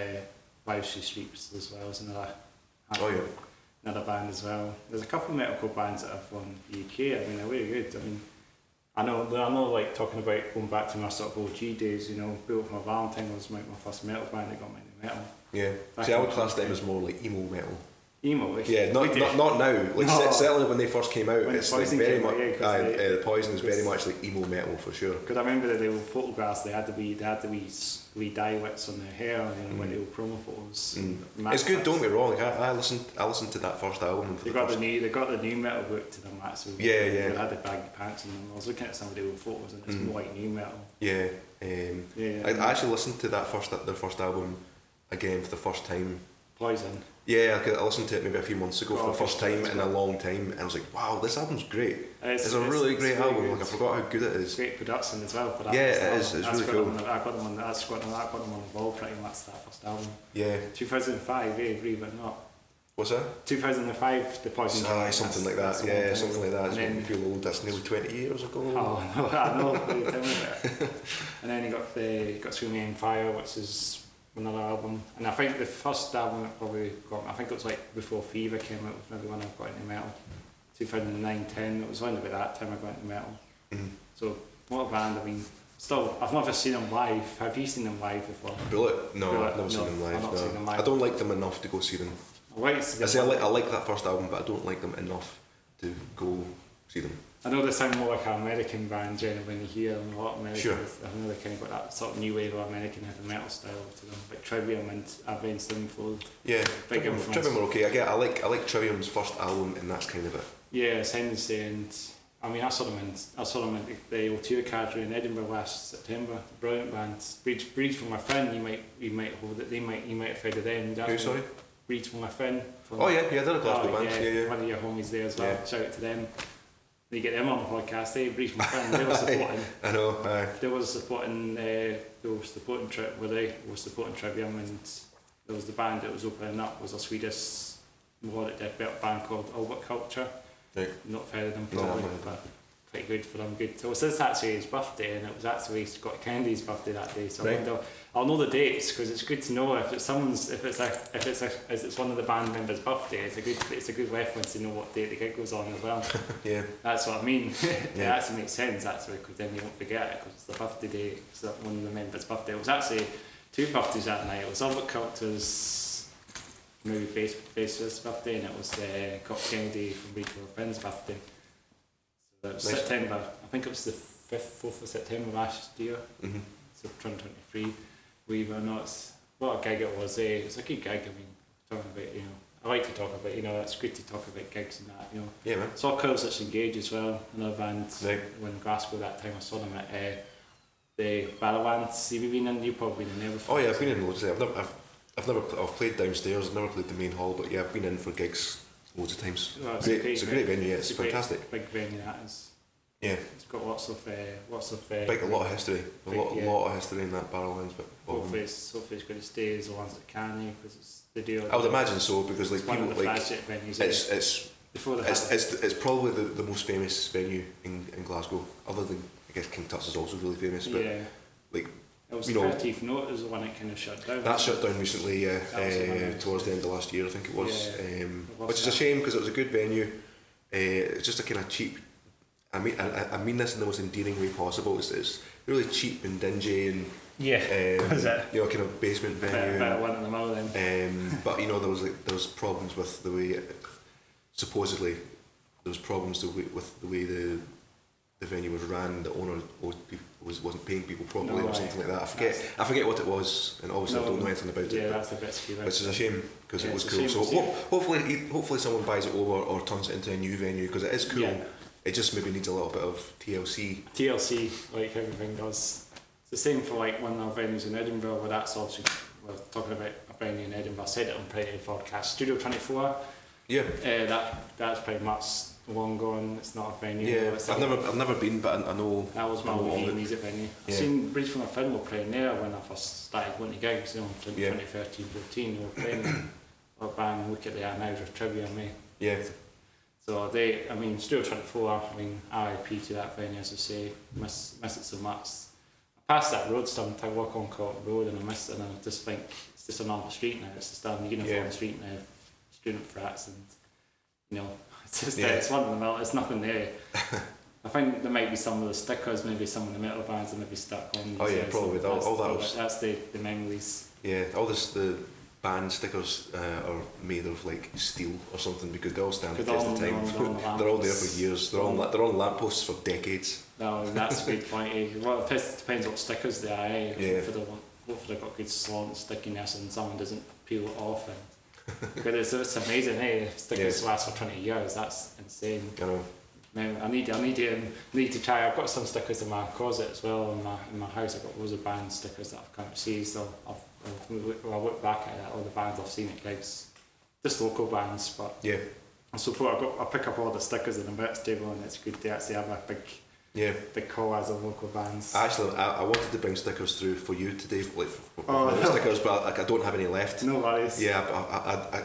Live She Sleeps as well as another band as well. There's a couple of metalcore bands that are from the UK. I mean, they're really good. I mean, I know, like talking about going back to my sort of OG days. You know, Built for My Valentine was my first metal band that got me into metal. Yeah. See, I would class them as more like emo metal. Emo, yeah, not now. Like certainly when they first came out, it's like very much. The Poison is very much like emo metal for sure. Because I remember the old photographs. They had to be wee dye wits on their hair, and like the old promo photos. It's good. Don't get me wrong. Like I listened to that first album. They got the new metal look to them. Actually. Yeah. They had the baggy pants on them. I was looking at some of the old photos, and it's more like new metal. Yeah. I actually listened to their first album again for the first time. Poison. Yeah, I listened to it maybe a few months ago for the first time in a long time, and I was like, wow, this album's great. It's a really great album. Like I forgot how good it is. Great production as well for that. Yeah, it is. It's really cool. I got them on the wall pretty much, that first album. Yeah. 2005, believe it or not. What's that? 2005, the Poison. Something like that. Yeah, something like that. It's making me feel old. That's nearly 20 years ago. Oh, no, I know. Tell me about it. And then you got Screaming Empire, which is another album, and I think the first album that probably got, I think it was like before Fever came out, was maybe when I got into metal. 2009-10, it was around about that time I got into metal. So what a band. I mean, still, I've never seen them live. Have you seen them live before? Bullet? No, I've never seen them live. I've not seen them live. I don't like them enough to go see them. I like that first album, but I don't like them enough to go see them. I know they sound more like an American band generally when you hear them. A lot of Americans, sure. I know they kind of got that sort of new wave of American heavy metal style to them, like Trivium and Avenged Sevenfold. Yeah, Trivium are okay. I like Trivium's first album, and that's kind of it. Yeah, Ascendancy, and I mean I saw them in the O2 Cadre in Edinburgh last September. Brilliant band. Breeds from My Friend. You might hold it. You might have heard of them. Who, sorry? Breeds from My Friend. Yeah, they're a Glasgow band. Yeah. One of your homies there as well. Yeah. Shout out to them. You get them on the podcast. Breeds from My Friend. They were supporting. I know. They were supporting. They were supporting Trivium, and there was the band that was opening up was a Swedish melodic death metal band called Albert Culture. Right. Not heard of them probably, but pretty good for them. Good. So it was actually his birthday, and it was actually Scott Kennedy's birthday that day. So right. I'll know the dates because it's good to know if it's one of the band members' birthday. It's a good reference to know what date the gig goes on as well. Yeah, that's what I mean. It actually makes sense actually because then you won't forget it because it's the birthday day. It's one of the members' birthday. It was actually two birthdays that night. It was Albert Culture's maybe bassist's birthday, and it was Scott Kennedy from Breed for Friend's birthday. So it was nice. September. I think it was the 4th of September last year. So 2023. Believe it or not, what a gig it was. It's a good gig. I mean, talking about I like to talk about it's good to talk about gigs and that Yeah, man. Saw Curls That's Engaged as well. Another band when Glasgow that time. I saw them at the Barrowlands. Have you been in? You've probably been in there before. Oh yeah, I've been in loads. I've played downstairs. I've never played the main hall, but yeah, I've been in for gigs loads of times. Well, it's a great venue. Yeah, it's fantastic. Big venue that is. Yeah, it's got lots of a lot of history. A lot of history in that Barrowlands. But hopefully it's going to stay as long as it can because it's the deal. I would imagine so because like people like venues, it's probably the most famous venue in Glasgow. Other than I guess King Tut's is also really famous, but like It was you the know, 13th note is the one that kind of shut down. that shut down recently, towards the end of last year, I think it was. Which is a shame because it was a good venue. It's just a kind of cheap. I mean this in the most endearing way possible. It's really cheap and dingy and kind of basement venue. Better one in the middle then. But there was problems with the way supposedly there was problems with the way the venue was ran. The owner wasn't paying people properly or something like that. I forget what it was, and obviously I don't know anything about it. Yeah, that's the bit scary. Which is a shame because it was cool. So hopefully someone buys it over or turns it into a new venue because it is cool. Yeah. It just maybe needs a little bit of TLC. TLC, like everything does. It's the same for like one of our venues in Edinburgh, where that's obviously, we're talking about a venue in Edinburgh, I said it on Friday podcast, Studio 24. Yeah. That's pretty much long gone, it's not a venue. Yeah, I've never been, but I know. That was my music venue. I've seen Breeze from a Film were playing there when I first started going to gigs, in 2013, 14, they were playing a band, and look at the Anheuser trivia on me. Yeah. So Studio 24, RIP to that venue, as I say, miss it so much. I passed that road sometimes, I walk on Cotton Road and I miss it, and I just think it's just a normal street now, it's just a uniform street now, student frats, and it's just it's one in the middle, there's nothing there. I think there might be some of the stickers, maybe some of the metal bands that maybe stuck on. Probably, that's the memories. Yeah, the band stickers are made of like steel or something because they all stand the test of time. They're all there for years. They're on lampposts for decades. No, that's a good point. Well, it depends what stickers they are. Hopefully they've got good slot stickiness and someone doesn't peel it off. Because it's amazing, stickers last for 20 years. That's insane. I know. I need to try. I've got some stickers in my closet as well. In my house, I've got loads of band stickers that I've can't see. So I'll look back at all the bands I've seen at gigs, just local bands. But I suppose I pick up all the stickers in the merch table, and it's good to actually have a big call as a local bands. Actually, I wanted to bring stickers through for you today, stickers, but I don't have any left. No worries. Yeah,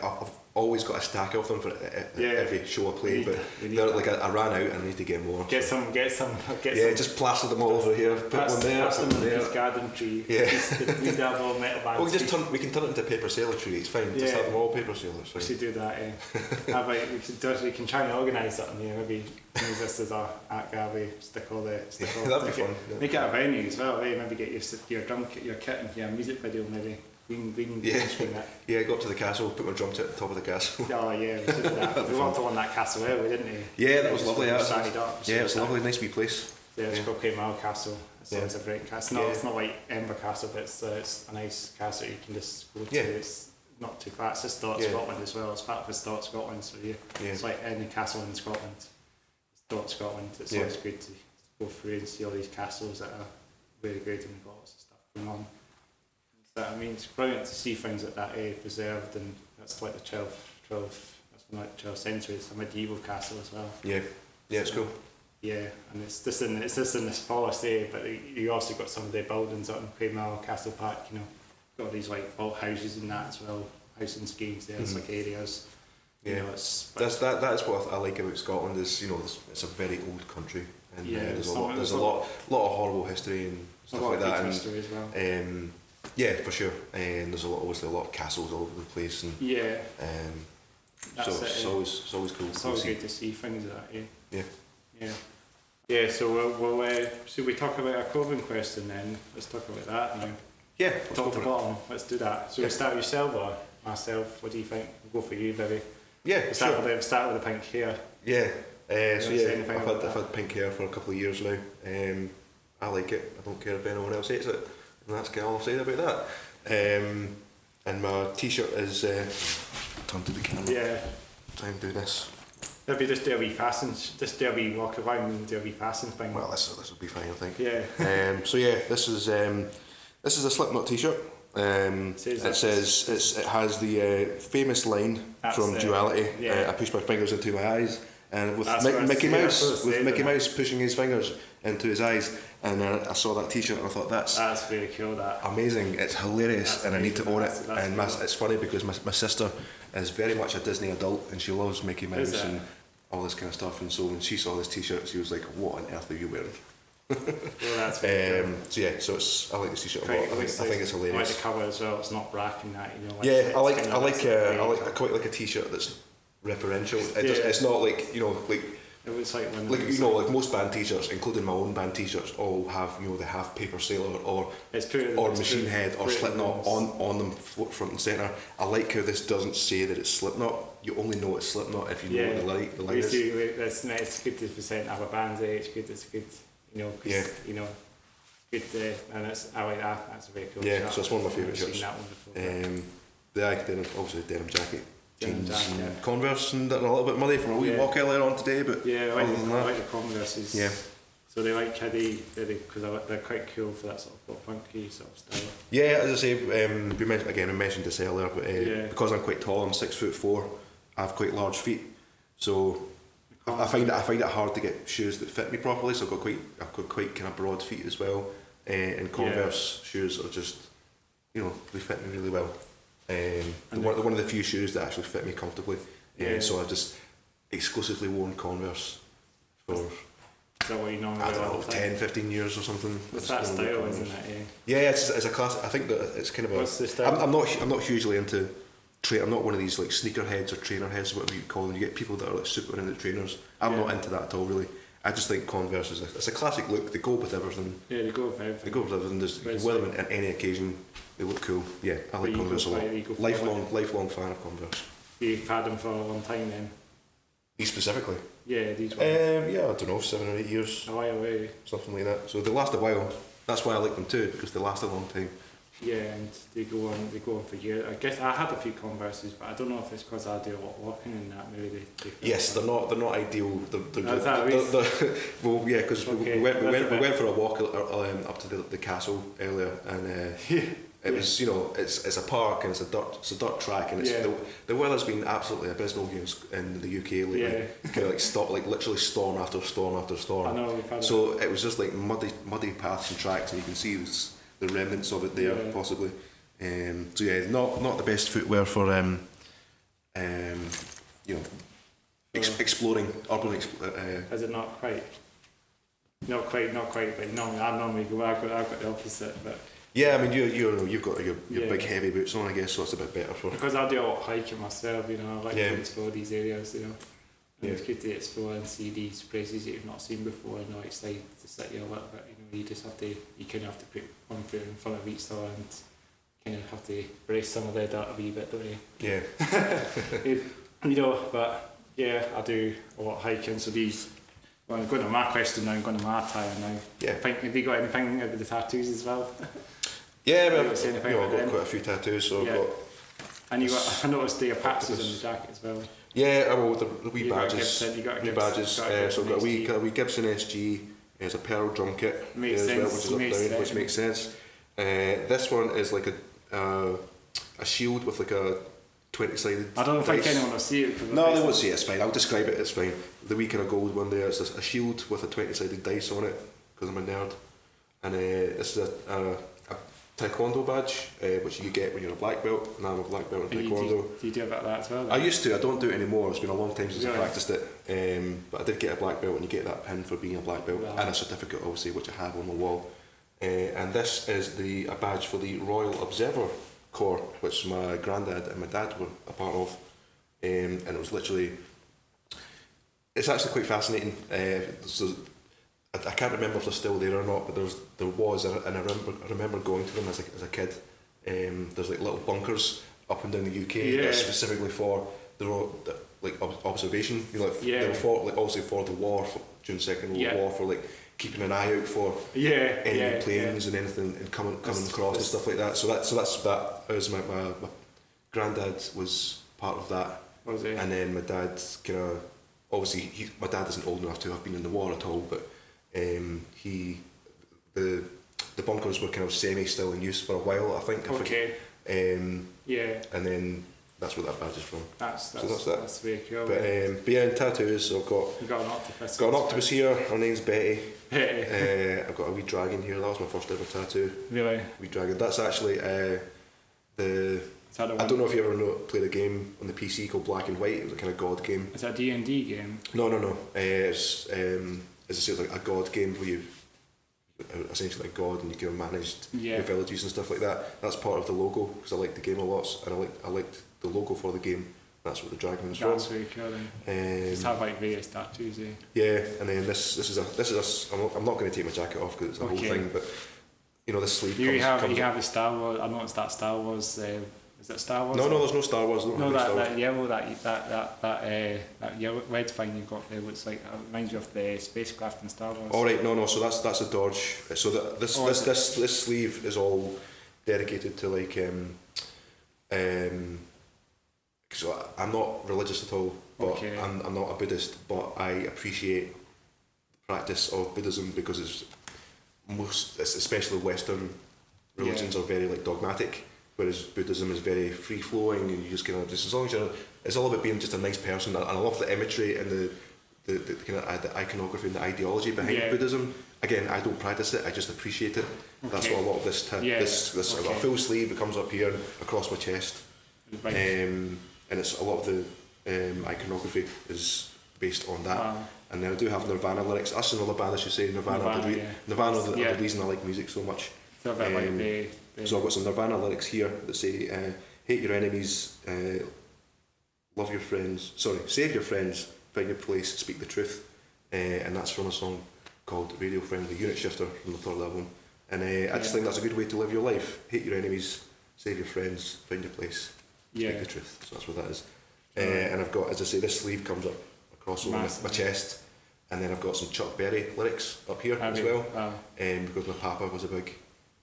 I've always got a stack of them for every show I play, but I ran out and I need to get more. Get some. Just plaster them all over here. Put one there. Put them in this garden tree. Yeah. We have all metal bands. We can turn it into PaperSailor tree. It's fine. Just have them all PaperSailor. We should do that. We can try and organise something. Maybe use this as our art gallery. Stick all the. That'd be fun. Make it a venue as well. Maybe get your drum kit, your kit, and your music video. Maybe. We can that. Yeah, go up to the castle, put my drum kit at the top of the castle. Oh yeah, we should do that. We walked on that castle early, didn't we? Yeah, that was lovely. It was a lovely, nice wee place. Yeah, it's called Craigmillar Castle. It's a great castle. It's not like Edinburgh Castle, but it's a nice castle you can just go to. It's not too far. It's just Scotland as well. It's part of historic Scotland, so it's like any castle in Scotland. Historic Scotland. It's always good to go through and see all these castles that are really good and got lots of stuff going on. It's brilliant to see things like that preserved, and that's like the 12th century. It's a medieval castle as well. Yeah, it's cool. Yeah, and it's just in this forest but you also got some of the buildings out in Craigmillar Castle Park. Got these like vault houses and that as well, housing schemes there. It's like areas. Yeah, that is what I like about Scotland is it's a very old country, and there's a lot of horrible history and stuff like that. And history as well. Yeah, for sure. And there's obviously a lot of castles all over the place, and it's always cool. It's always good to see things like that. Yeah. So should we talk about our clothing question then? Let's talk about that now. Yeah, top to bottom. Let's do that. So we start with yourself or myself? What do you think? We'll go for you, baby. Yeah, start with the pink hair. Yeah. I've had pink hair for a couple of years now. I like it. I don't care if anyone else hates it. And that's all I'll say about that. And my t-shirt is turn to the camera. Yeah. Try and do this. Maybe just do a wee fasten. Just do a wee walk around and do a wee fasten thing. Well, this will be fine, I think. Yeah. This is a Slipknot t-shirt. It has the famous line from Duality. I push my fingers into my eyes, and with Mickey Mouse pushing his fingers into his eyes. And I saw that t-shirt and I thought that's really cool. That amazing. It's hilarious, and I need to own it. And it's funny because my sister is very much a Disney adult, and she loves Mickey Mouse and all this kind of stuff. And so when she saw this t-shirt, she was like, "What on earth are you wearing?" Well, that's very cool. So yeah, so I like this t-shirt a lot. I think it's I like hilarious. the cover as well. It's not black and that, you know. Yeah, I I quite like a t-shirt that's referential. Yeah. It's not like, you know, like It was like when like most band t-shirts, including my own band t-shirts, all have, you know, they have PaperSailor or Machine Head or Slipknot on them front and centre. I like how this doesn't say that it's Slipknot. You only know it's Slipknot if you know what the line is. It's good to present other bands. It's good, you know. You know, good, and I like that. That's a very cool. Yeah, shot. so it's one of my favourite shirts. Seen that one before. Obviously denim jacket. Jeans jacket, and Converse, and they're a little bit muddy from a wee walk earlier on today, but yeah, I other than that, like the Converses. Yeah. So they like how because they're quite cool for that sort of pop punky sort of style. yeah, as I say, I mentioned this earlier, but because I'm quite tall, I'm 6'4", I have quite large feet, so I find it hard to get shoes that fit me properly. So I've got quite kind of broad feet as well, and Converse shoes are just, you know, they fit me really well. They're one of the few shoes that actually fit me comfortably. So I've just exclusively worn Converse for, is that what you normally I don't know, wear? 10, 15 years or something. It's that style, isn't it? Yeah, it's a class. I think that it's kind of a. What's the style? I'm not hugely into. I'm not one of these like sneaker heads or trainer heads, whatever you call them. You get people that are like super into trainers. I'm not into that at all, really. I just think Converse it's a classic look. They go with everything. Yeah, they go with everything. They go with everything. You can wear them on any occasion. They look cool. Yeah, I like Converse a lot. Lifelong fan of Converse. You've had them for a long time then? These specifically? Yeah, these ones. Yeah, I don't know, 7 or 8 years. A while away. Something like that. So they last a while. That's why I like them too, because they last a long time. Yeah, and they go on for years. I guess I had a few Converses, but I don't know if it's because I do a lot of walking and that. Maybe they yes, they're not ideal. Well, yeah, because okay, we went for a walk up to the castle earlier, and it was, you know, it's a park and it's a dirt track, and the weather's been absolutely abysmal here in the UK lately. It's kind of like literally storm after storm after storm. I know, we've had so it was just like muddy paths and tracks, and you can see the remnants of it there possibly. So yeah, not the best footwear for you know, exploring urban. Is it not quite? Not quite. But normally I've got the opposite, but. Yeah, I mean you've got your big heavy boots on, I guess, so it's a bit better for. Because I do a lot of hiking myself, you know, I like to explore these areas, you know. And it's good to explore and see these places that you've not seen before, and it's like to sit you a little bit, you know, you kind of have to put one foot in front of each other and kind of have to brace some of the dirt a wee bit, don't you? Yeah. You know, but yeah, I do a lot of hiking, so these. Well, I'm going to my question now, I'm going to my attire now. Yeah. Have you got anything with the tattoos as well? Yeah, I've got quite a few tattoos, so I've got. And I noticed the patches on the jacket as well. Yeah, well, the wee badges. So I've got a wee Gibson SG. There's a pearl drum kit as well, which is up down, which makes sense. This one is like a shield with like a 20-sided. I don't think anyone will see it. No, they won't see it. It's fine. I'll describe it. It's fine. The wee kind of gold one there. It's a shield with a 20-sided dice on it because I'm a nerd, and this is a taekwondo badge, which you get when you're a black belt, and I'm a black belt in taekwondo. Do you do a bit of that as well? Then? I used to. I don't do it anymore. It's been a long time since I practiced it. But I did get a black belt, and you get that pin for being a black belt, and a certificate, obviously, which I have on the wall. And this is a badge for the Royal Observer Corps, which my granddad and my dad were a part of. And it was literally... It's actually quite fascinating. So I can't remember if they're still there or not, but there was, and I remember going to them as a kid. There's like little bunkers up and down the UK that are specifically for like observation. You know, they were for like obviously for the war during the Second World War, for like keeping an eye out for enemy planes and anything and coming across and stuff like that. So that was my granddad was part of that. Was he? And then my dad kind of obviously my dad isn't old enough to have been in the war at all, but the bunkers were kind of still in use for a while, I think. Okay. And then that's where that badge is from. That's that. That's very cool. But yeah, in tattoos, so I've got an octopus. Got an octopus here. Her name's Betty. I've got a wee dragon here. That was my first ever tattoo. Really? Wee dragon. That's actually I don't know if you ever played a game on the PC called Black and White. It was a kind of god game. Is that a D&D game? No. It's like a god game where essentially a god, and you kind of managed Yeah. the villages and stuff like that. That's part of the logo, because I liked the game a lot, and I liked the logo for the game. That's what the dragon was from. That's very cool. Just have like various tattoos, eh? Yeah, and then this is a. I'm not going to take my jacket off because it's a whole thing, but you know, this sleeve. You comes have the Star Wars. I noticed that Star Wars. Is it Star Wars? No, there's no Star Wars. No, that yellow, that yellow red thing you've got there looks like, it reminds you of the spacecraft in Star Wars. All right, no. So that's a Dodge. So this sleeve is all dedicated to like so I'm not religious at all, but I'm not a Buddhist, but I appreciate the practice of Buddhism because it's especially Western religions are very like dogmatic. Whereas Buddhism is very free flowing, and you just kind of as long as it's all about being just a nice person. And I love the imagery and the kind of the iconography and the ideology behind Buddhism. Again, I don't practice it; I just appreciate it. That's what a lot of this a full sleeve. It comes up here and across my chest, and it's a lot of the iconography is based on that. Wow. And then I do have Nirvana lyrics. That's another band I should say. Nirvana are the reason I like music so much. So I've got some Nirvana lyrics here that say, hate your enemies, love your friends, save your friends, find your place, speak the truth. And that's from a song called Radio Friendly Unit Shifter from the third album. And I just think that's a good way to live your life. Hate your enemies, save your friends, find your place, speak the truth. So that's what that is. And I've got, as I say, this sleeve comes up across over my chest. And then I've got some Chuck Berry lyrics up here as well. Wow. Because my papa was a big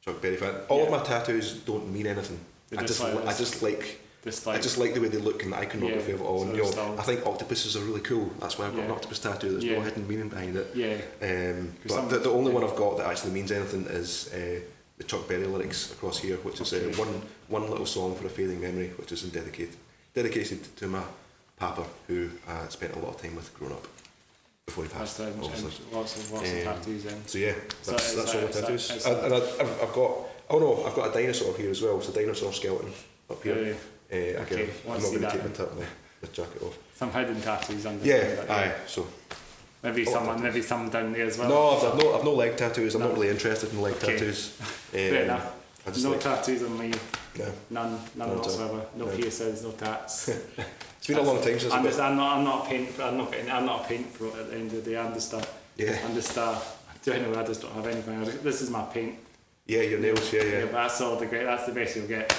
Chuck Berry fan. All of my tattoos don't mean anything. I just like the way they look and the iconography of it all. And, I think octopuses are really cool. That's why I've got an octopus tattoo. There's no hidden meaning behind it. But the only one I've got that actually means anything is the Chuck Berry lyrics across here, which is one little song for a fading memory, which is dedicated to my papa, who I spent a lot of time with growing up. Before he passed, lots of tattoos in. So yeah, that's all the tattoos. And I've got a dinosaur here as well. It's a dinosaur skeleton up here. I'm not going to take my jacket off. Some hidden tattoos under. So maybe some down there as well. No, I've no leg tattoos. I'm not really interested in leg tattoos. Fair enough. No tattoos on me. None whatsoever. No piercings, no tats. It's been a long time since I'm not a paint pro at the end of the day. I'm just anyway, I just don't have anything. This is my paint. Yeah, your nails, yeah. But that's the best you'll get.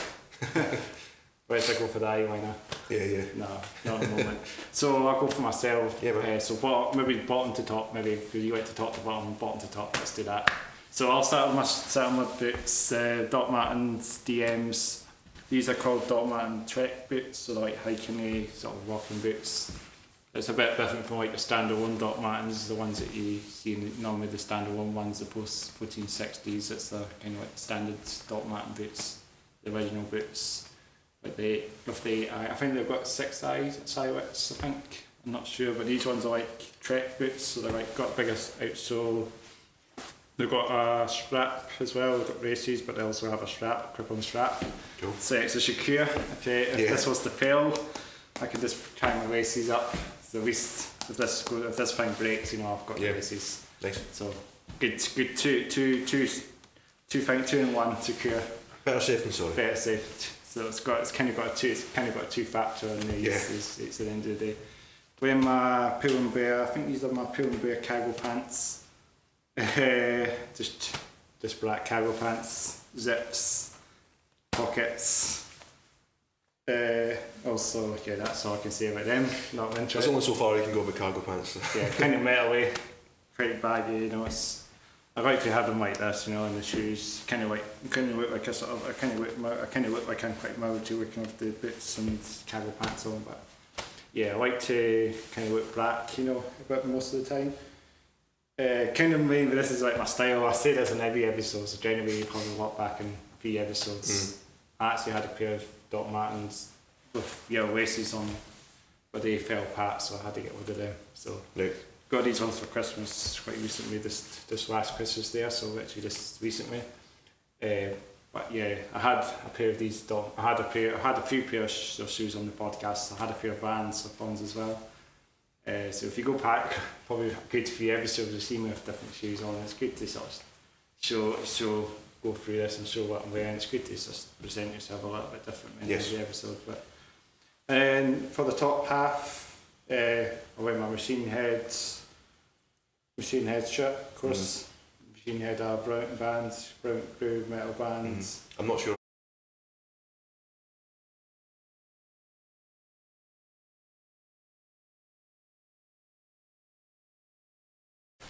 Whereas I go for the eyeliner. Yeah. No, not at the moment. So I'll go for myself. Yeah, so maybe bottom to top, maybe because you like to top to bottom to top. Let's do that. So I'll start with my boots, Doc Martens DMs. These are called Doc Marten trek boots, so they're like hiking sort of walking boots. It's a bit different from like the standalone Doc Martens, the ones that you see normally the standalone ones, the post 1460s. It's the kind of like the standard Doc Marten boots, the original boots. Like I think they've got 6 eye widths. I think, I'm not sure, but these ones are like trek boots, so they're like got bigger outsole. They've got a strap as well. They've got races, but they also have a strap, grip-on strap. Cool. So it's secure. If this was to fail, I could just tie my races up. So at least if this thing breaks, I've got the races. Nice. So good. Two in one secure. Better safe than sorry. Better safe. So it's kind of got a two-factor in the use. It's at the end of the day. Wearing my Pull and Bear. I think these are my Pull and Bear cargo pants. Just black cargo pants, zips, pockets. Also, that's all I can say about them. Not of interest. There's only so far you can go with cargo pants. Kind of metal-y, pretty baggy. I like to have them like this, and the shoes kind of look like a sort of. I kind of look like I'm quite military looking with the boots and cargo pants on, but I like to kind of look black, about most of the time. This is like my style. I say this in every episode, so generally you probably walk back in a few episodes. I actually had a pair of Doc Martens with yellow laces on, but they fell apart, so I had to get rid of them. So got these ones for Christmas quite recently, this last Christmas there, so actually just recently. But I had a pair of these I had a few pairs of shoes on the podcast. I had a pair of Vans with ones as well. So if you go back, probably a good few episodes, you'll see me with different shoes on. It's good to sort of go through this and show what I'm wearing. It's good to just present yourself a little bit different in every episode. But and for the top half, I wear my Machine Heads shirt, of course. Machine Head are brown bands, brown groove metal bands. I'm not sure.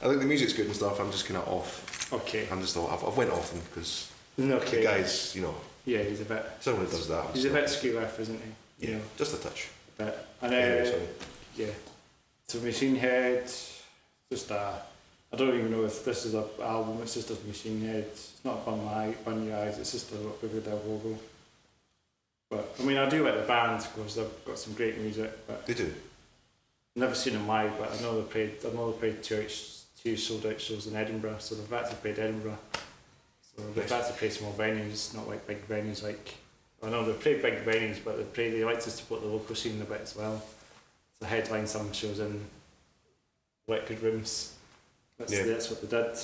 I think the music's good and stuff. I'm just kind of off. Okay. I've went off them because okay. the guy's, Yeah, he's a bit. Someone who does that. He's a bit screw off, isn't he? Yeah, just a touch. But Sorry. yeah. So Machine Head, just I don't even know if this is an album. It's just a Machine Head. It's not Bun Your Eyes. It's just a with their logo. But I mean, I do like the band because they've got some great music. But They do. never seen them live, but I know they played two sold out shows in Edinburgh. So they've actually played Edinburgh. So they've actually played small venues, not like big venues like. I know they play big venues, but they like to support the local scene a bit as well. So headline some shows in liquid rooms. That's what they did.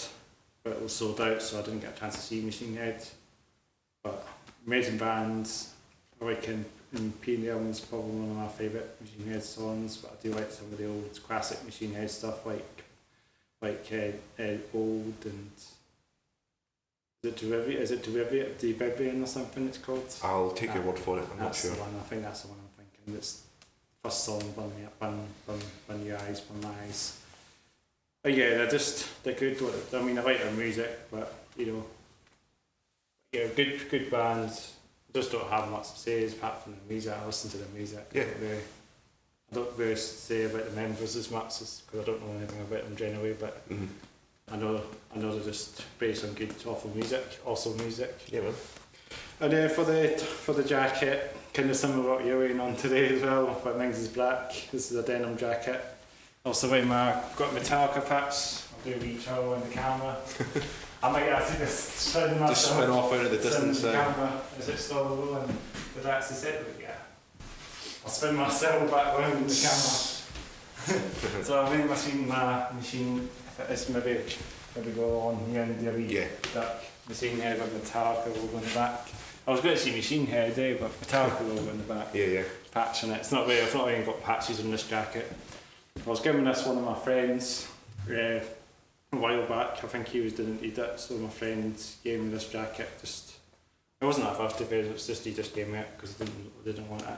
But it was sold out, so I didn't get a chance to see Machine Head. But amazing bands. I like Imperium is probably one of my favourite Machine Head songs, but I do like some of the old classic Machine Head stuff like Old and is it Devivian or something it's called? I'll take your word for it, I'm not sure. I think that's the one I'm thinking. It's first song, Bun Your Eyes, Bun My Eyes. But yeah, they're good. I mean, I like their music, but good bands. I just don't have much to say apart from the music. I listen to the music. Yeah. I don't really say about the members as much because I don't know anything about them generally, but I know they just play some good, awesome music. Yeah, man. And then for the jacket, kind of similar what you're wearing on today as well, but mine's is black. This is a denim jacket. Also got Metallica patch. I'll do a wee show on the camera. I might actually just spin myself. Just spin off out of the distance. The camera, is it still rolling? But that's it, but yeah. I'll spin myself back around the camera. So I've been my machine, it's maybe go on here and do a wee duck. Machine Head with Metallica logo in the back. I was going to see Machine Head but Metallica logo in the back. Yeah. Patch on it. I've not even got patches on this jacket. I was giving this one of my friends a while back. I think he need it, so my friend gave me this jacket. It wasn't a birthday present, it's just he just gave me it because he didn't want it.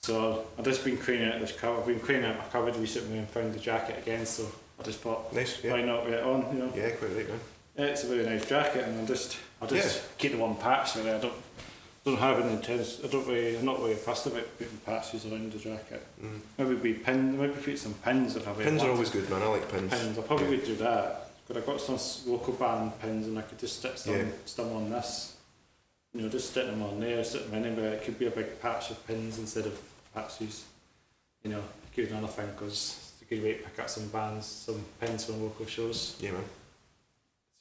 So I've just been cleaning out this cupboard. I've been cleaning out my cupboard recently and found the jacket again, so I just thought, nice, why not get it on, Yeah, quite right, man. Yeah, it's a very nice jacket, and I'll just keep the one patch really. I don't have an intense. I'm not really fussed about putting patches around the jacket. Maybe put some pins if I Pins are always good, man. I like pins. I probably would do that. But I've got some local band pins, and I could just stick some on this. Just stick them on there, stick them anywhere. It could be a big patch of pins instead of patches. Good another thing because it's a good way to pick up some bands, some pins from local shows. Yeah, man.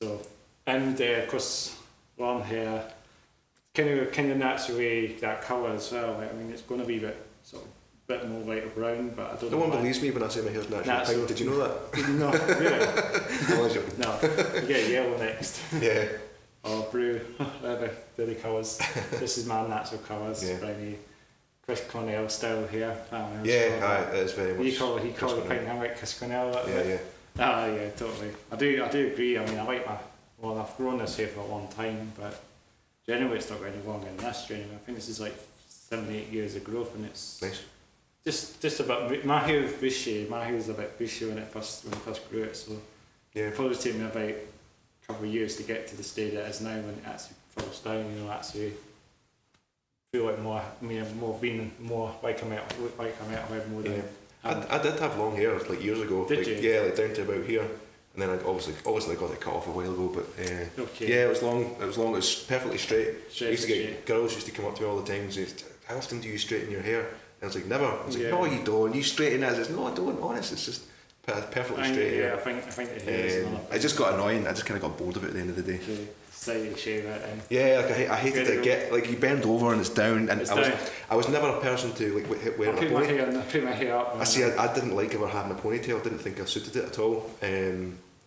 So, and of course, long hair. Kind of naturally that colour as well. I mean, it's going to be a bit more light or brown, but I don't. No one believes me when I say my hair's natural pink. Did you know that? No, really. No, you get yellow next. Yeah. Or blue. They're the colours. This is my natural colours. Yeah. Brownie, Chris Cornell style hair. That is very much. He called it pink. I like Chris Cornell. Yeah. Yeah, totally. I do agree. I mean, I like I've grown this hair for a long time, but generally it's not got any longer than this. Generally, I think this is like 7-8 years of growth, and it's nice. Just about my hair is bushy. My hair was a bit bushy when I first grew it, so it probably took me about a couple of years to get to the state it is now when it actually falls down. Actually feel like more like a metalhead more than. I did have long hair like years ago. Did you? Yeah, like down to about here, and then I obviously got it cut off a while ago. But yeah, it was long. It was perfectly straight. I used to get girls used to come up to me all the time and say, "How often do you straighten your hair?" And I was like, "Never." I was like, "No, you don't. You straighten it." I said, "No, I don't. Honest, it's just perfectly straight." Yeah, I think the hair is another thing. I just got annoying. I just kind of got bored of it at the end of the day. Slightly shave it in. Yeah, like I hated to get like you bend over and it's down, and I was never a person to like wear a ponytail. I put my hair up. I didn't like ever having a ponytail. I didn't think I suited it at all.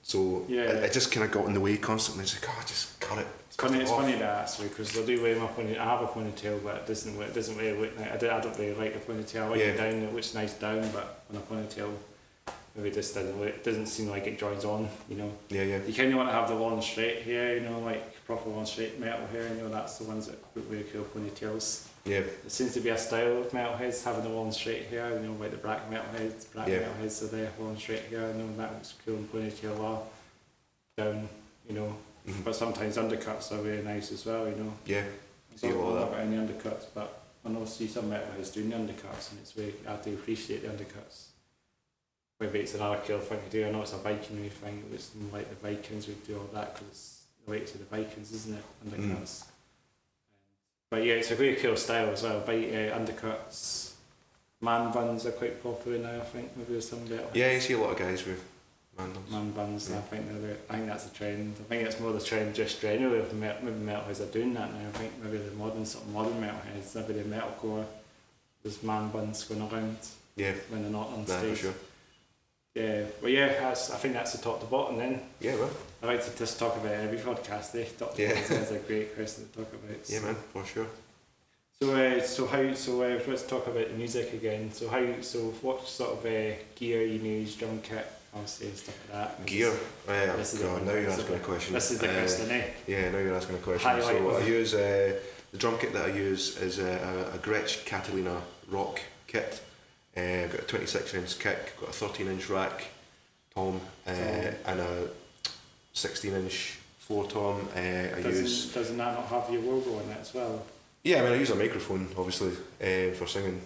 So it just kind of got in the way constantly. It's like, just cut it. It's funny that actually, because I do wear my ponytail. I have a ponytail, but it doesn't really look nice. I don't really like the ponytail. I like it down. It looks nice down, but on a ponytail, maybe it just doesn't seem like it joins on. You know. Yeah. You kind of want to have the long straight hair, you know, like proper long straight metal hair. You know, that's the ones that wear cool ponytails. Yeah. It seems to be a style of metalheads having the long straight hair. You know, like the black metalheads. Metalheads are the long straight hair. You know, that looks cool and ponytail are down. You know. Mm-hmm. But sometimes undercuts are really nice as well, you know. Yeah, see all that. I don't know about any undercuts, but I know see some metalheads doing the undercuts, and it's really, I do appreciate the undercuts. Maybe it's another cool thing to do. I know it's a Viking thing. It's like the Vikings would do all that because it's the way to the Vikings, isn't it? Undercuts. But yeah, it's a really cool style as well. Undercuts, man buns are quite popular now. I think maybe there's some metalheads. Yeah, you see a lot of guys with man buns. I think that's a trend. I think it's more the trend just generally of maybe metalheads are doing that now. I think maybe the modern metalheads, maybe the metalcore, there's man buns going around. Yeah. When they're not on stage. For sure. Yeah, well, I think that's the top to bottom then. Yeah, well. I like to just talk about every podcast. Top to bottom is a great question to talk about. Yeah, man, for sure. So let's talk about the music again. So what sort of gear you use, drum kit, obviously stuff like that. Gear? Now you're asking a question. This is the question, eh? Yeah, now you're asking a question. So I use the drum kit that I use is a Gretsch Catalina Rock kit. I've got a 26-inch kick, got a 13-inch rack tom, and a 16-inch floor tom. Doesn't that not have your logo on it as well? Yeah, I mean I use a microphone obviously for singing.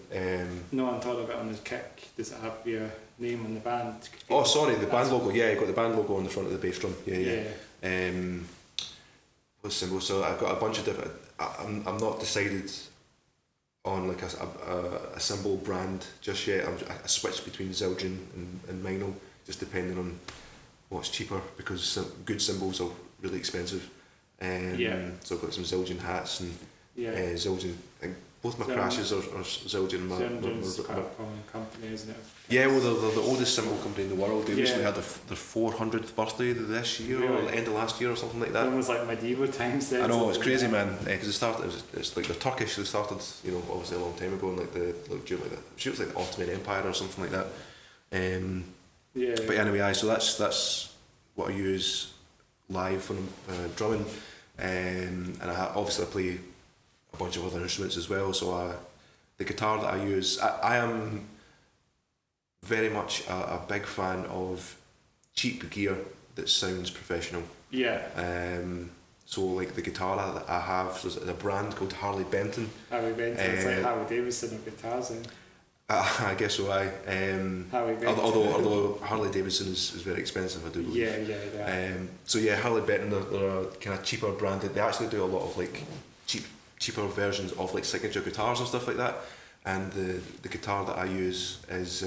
No, I'm talking about on the kick. Does it have your name on the band? Oh, sorry, the band logo. Yeah, I've got the band logo on the front of the bass drum. Yeah. What's symbol? So I've got a bunch of different. I'm not decided on like a symbol brand just yet. I switch between Zildjian and Meinl just depending on what's cheaper because some good symbols are really expensive. So I've got some Zildjian hats and Zildjian. Both my crashes are Zildjian. Zildjian's quite a common company, isn't it? Yeah, well, they're the oldest cymbal company in the world. They recently had their 400th birthday this year or the end of last year or something like that. It was like medieval times then. I know, it's crazy, man. Because it's like they're Turkish. They started, obviously a long time ago, in I'm sure it was like the Ottoman Empire or something like that. But anyway, so that's what I use live when I'm drumming, and obviously I play a bunch of other instruments as well. So the guitar that I use, I am very much a big fan of cheap gear that sounds professional. Yeah. So like the guitar that I have, so there's a brand called Harley Benton. Harley Benton, it's like Harley Davidson of guitars. I guess so. Although Harley Davidson is very expensive, I do believe. Yeah. Harley Benton, they're a kind of cheaper brand. They actually do a lot of like cheaper versions of like signature guitars and stuff like that. And the guitar that I use is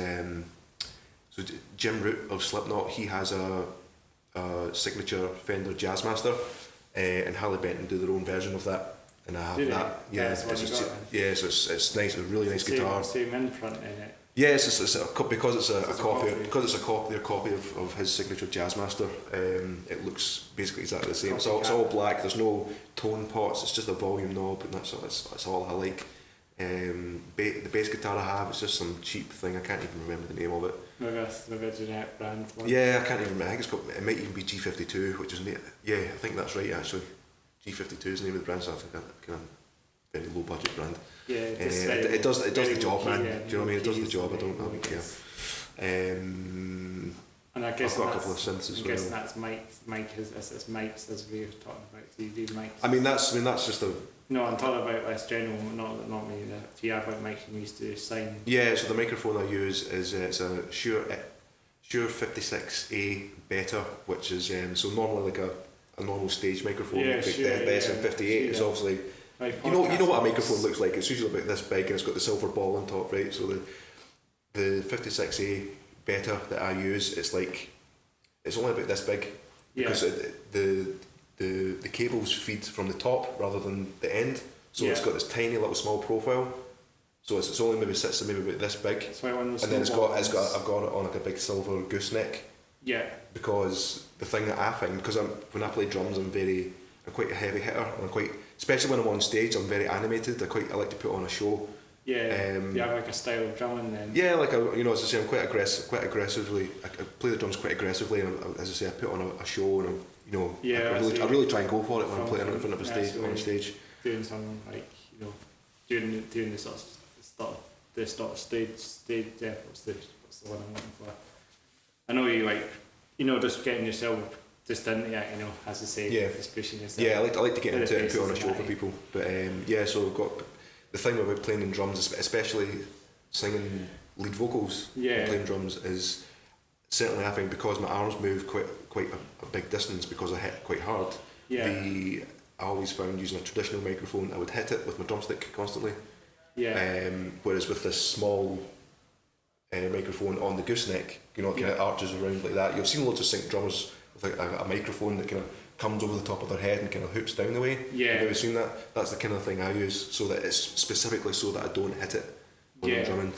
so Jim Root of Slipknot. He has a signature Fender Jazzmaster, and Harley Benton do their own version of that. And I have that. Yeah, so it's nice. A really nice guitar. Same imprint in it. Yeah, because it's a copy of his signature Jazzmaster. It looks basically exactly the same. It's all black. There's no tone pots. It's just a volume knob, and that's all I like. The bass guitar I have is just some cheap thing. I can't even remember the name of it. Maybe a generic brand one. Yeah, I can't even remember. I think it might even be G52, which is I think that's right actually. G52 is the name of the brand, so I think that's kind of very low budget brand. Yeah, it does the job, man. Do you know what I mean? It does the job. I don't care. And I guess I've got a couple of synths as well. I guess that's Mike's mics as we were talking about. TV mics. I mean that's just a. No, I'm talking about less general, not me. Do you have like mics you used to sign? Yeah, so the microphone I use is it's a Shure 56A Beta, which is so normally like a normal stage microphone. The SM58 is obviously. You know what a microphone looks like. It's usually about this big and it's got the silver ball on top, right? So the 56A Beta that I use, it's only about this big because the cables feed from the top rather than the end. So it's got this tiny little small profile. So it's only maybe sits maybe about this big. And then I've got it on like a big silver gooseneck. Yeah. Because the thing that I find, because when I play drums, I'm quite a heavy hitter, and especially when I'm on stage, I'm very animated. I like to put on a show. Yeah. You have like a style of drumming then. Yeah, like as I say, I'm quite aggressively. I play the drums quite aggressively, and as I say, I put on a show, and I really try and go for it when I'm playing in front of on stage. Doing some like doing the sort of stage. What's the one I'm looking for? I know you like just getting yourself just into it, as I say, just pushing yourself. Yeah, I like to get into it and put on a show for people. But so I've got the thing about playing in drums, especially singing lead vocals and playing drums, is certainly I think because my arms move quite a big distance because I hit quite hard. I always found using a traditional microphone, I would hit it with my drumstick constantly. Whereas with this small microphone on the gooseneck, kind of arches around like that. You've seen loads of sync drummers with a microphone that kind of comes over the top of their head and kind of hoops down the way. Yeah. You've seen that? That's the kind of thing I use, so that it's specifically so that I don't hit it when I'm drumming.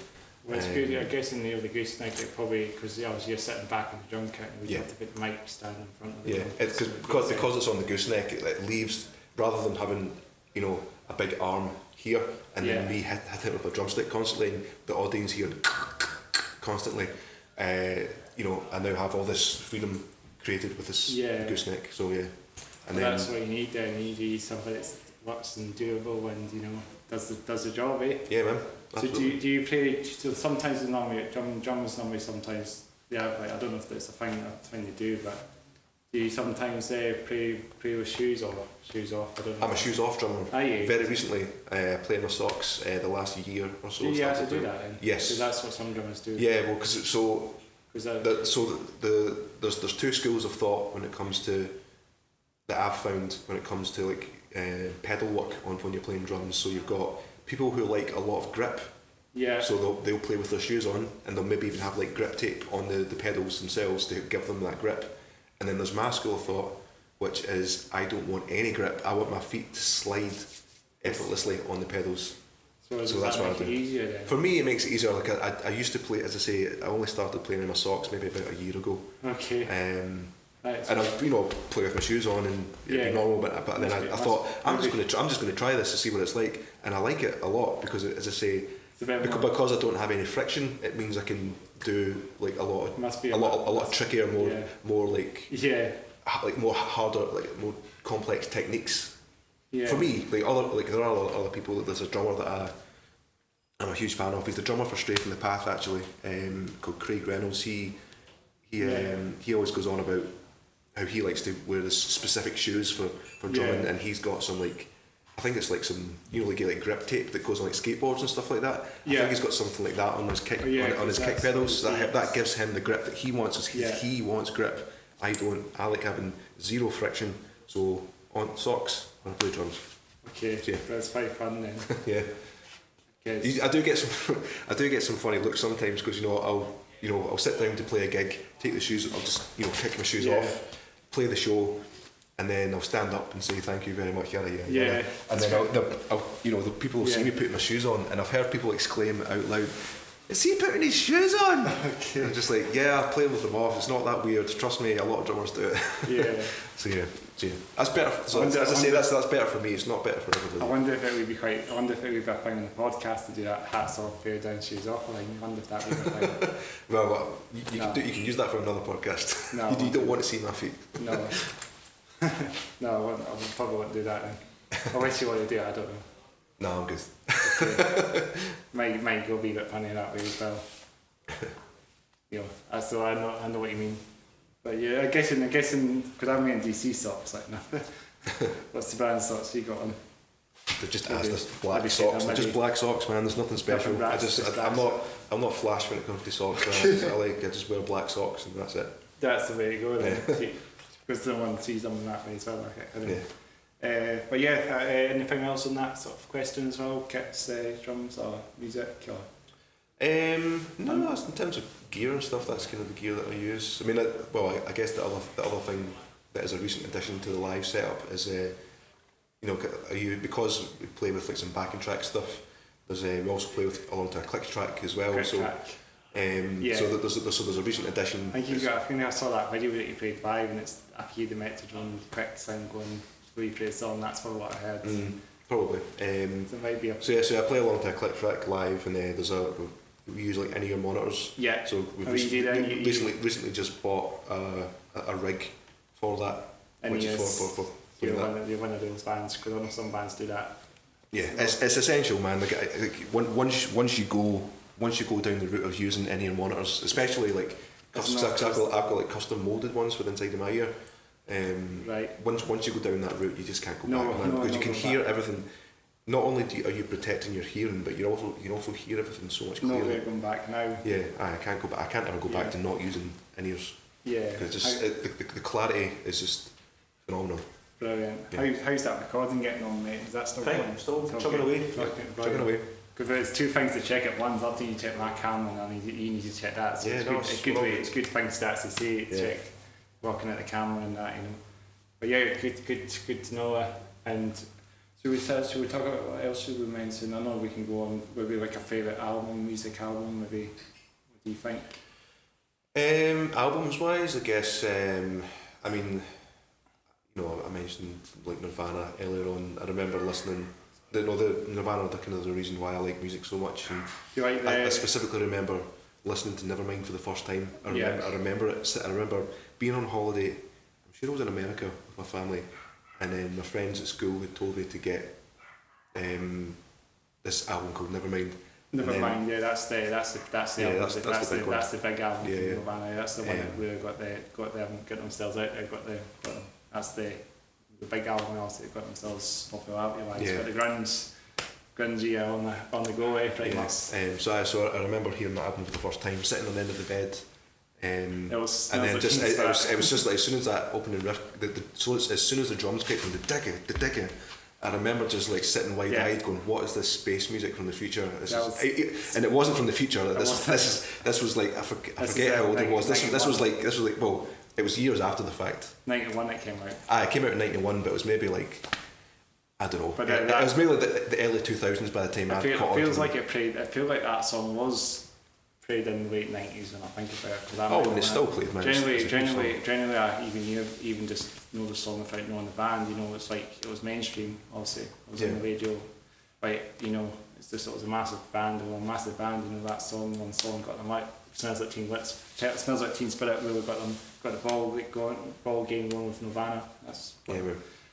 Well, it's good. I guess in the gooseneck, it probably, because obviously you're sitting back in the drum kit, and we have to put the mic stand in front of the drum. Because it's on the gooseneck, it leaves, rather than having a big arm here and then me hit it with a drumstick constantly, and the audience here constantly. I now have all this freedom created with this gooseneck. So and then that's what you need. Then you need something that works and doable, and does the job, eh? Yeah, man. Absolutely. So do you play? So sometimes drummers normally sometimes I don't know if it's a thing you do, but do you sometimes play with shoes or shoes off? I don't know. I'm a shoes off drummer. Are you? Very recently, playing with socks the last year or so. Do you have to do that then? Yes. Because that's what some drummers do. Yeah, well, there's two schools of thought when it comes to that I've found when it comes to pedal work on when you're playing drums. So you've got people who like a lot of grip. Yeah. So they'll play with their shoes on, and they'll maybe even have grip tape on the pedals themselves to give them that grip. And then there's my school of thought, which is I don't want any grip. I want my feet to slide effortlessly on the pedals. So that's what I do. Easier then? For me, it makes it easier. I used to play, as I say, I only started playing in my socks maybe about a year ago. Okay. And I'd play with my shoes on, and it'd be normal. But then I thought I'm just going to try this to see what it's like, and I like it a lot because, as I say, because I don't have any friction, it means I can do a lot trickier, more more harder, more complex techniques. Yeah. For me, there are other people. There's a drummer that I'm a huge fan of. He's the drummer for Stray from the Path, actually, called Craig Reynolds. He always goes on about how he likes to wear this specific shoes for drumming, and he's got some I think it's some grip tape that goes on skateboards and stuff like that. I think he's got something like that on his kick on his kick pedals. That gives him the grip that he wants. He wants grip. I don't. I like having zero friction. So on socks when I play drums. Okay, that's quite fun then. Yeah. I do get some funny looks sometimes because I'll sit down to play a gig, take the shoes, I'll just kick my shoes off, play the show, and then I'll stand up and say thank you very much, yada. And then the people will see me putting my shoes on, and I've heard people exclaim out loud, "Is he putting his shoes on?" Okay. I'm just like, yeah, I'm playing with them off. It's not that weird. Trust me, a lot of drummers do it. Yeah. So that's better. So as I say, that's better for me. It's not better for everybody. I wonder if it would be a thing on the podcast to do that hats off, pair down, shoes off. I wonder if that would be a thing. Well, you can use that for another podcast. No, you don't want to see my feet. No. No, I probably won't do that then. Unless you want to do it, I don't know. No, I'm good. Okay. might go be a bit funny that way as well. So I know what you mean. But yeah, I'm guessing because I'm wearing DC socks no. What's the brand socks you got on? They're just black socks. They're just black socks, man. There's nothing special. I'm not flash when it comes to socks. I just wear black socks and that's it. That's the way to go then. Because no one sees them that way as well. But anything else on that sort of question as well? Kits, drums, or music, or? No, in terms of gear and stuff, that's kind of the gear that I use. I mean, I guess the other thing that is a recent addition to the live setup is, because we play with some backing track stuff. We also play along to a click track as well. There's a recent addition. I think I saw that video that you played live, and it's I hear the Metatron quick thing going where you play the song. That's probably what I heard. Probably. So it might be so I play along to a click track live, and we use like in-ear monitors. Yeah. So we've recently just bought a rig for that, which is for you're one of those bands, because I know some bands do that. Yeah, it's essential, man. Like once you go down the route of using in-ear monitors, especially like I've got like custom molded ones for the inside of my ear. Right. Once you go down that route, you just can't go back, man, because you can hear everything. Not only are you protecting your hearing, but you can also hear everything so much clearer. No way going back now. Yeah, I can't go back. I can't ever go back to not using in-ears. Yeah. Because the clarity is just phenomenal. Brilliant. Yeah. How's that recording getting on, mate? Is that still going? Still chugging away. Chugging away. Because there's two things to check at once. After you check my camera, and you need to check that. So it's good things to actually see. Check working at the camera and that, you know. But yeah, good to know. And should we talk about what else should we mention? I know we can go on. Maybe like a favourite music album. Maybe. What do you think? Albums wise, I guess. I mean, you know, I mentioned like Nirvana earlier on. I remember listening. The Nirvana are kind of the reason why I like music so much. And do you like I specifically remember listening to Nevermind for the first time. I remember it. I remember being on holiday. I'm sure I was in America with my family, and then my friends at school had told me to get this album called Nevermind. Nevermind, yeah, that's the album. That's the big album from yeah. Nirvana. That's the one that really got them themselves out there. That's the big album also that got themselves popularity wise. Yeah. Got the grungy on the go way pretty much. So I remember hearing that album for the first time, sitting on the end of the bed. It was just like as soon as that opening riff, as soon as the drums kicked in, the digga, I remember just like sitting wide-eyed, going, "What is this space music from the future?" And it wasn't from the future. This was like I forget how old it was. This was like well, it was years after the fact. 91 it came out. It came out in 91, but it was maybe like I don't know. But it was maybe like the early 2000s by the time I caught on. I feel like that song was played in the late 90s when I think about it. And it's still played, man. Generally, I even just know the song without knowing the band. You know, it's like it was mainstream. Obviously, it was on the radio. Right, you know, it was a massive band. You know, that song, one song got them out. Smells Like Teen Spirit really got the ball game going with Nirvana.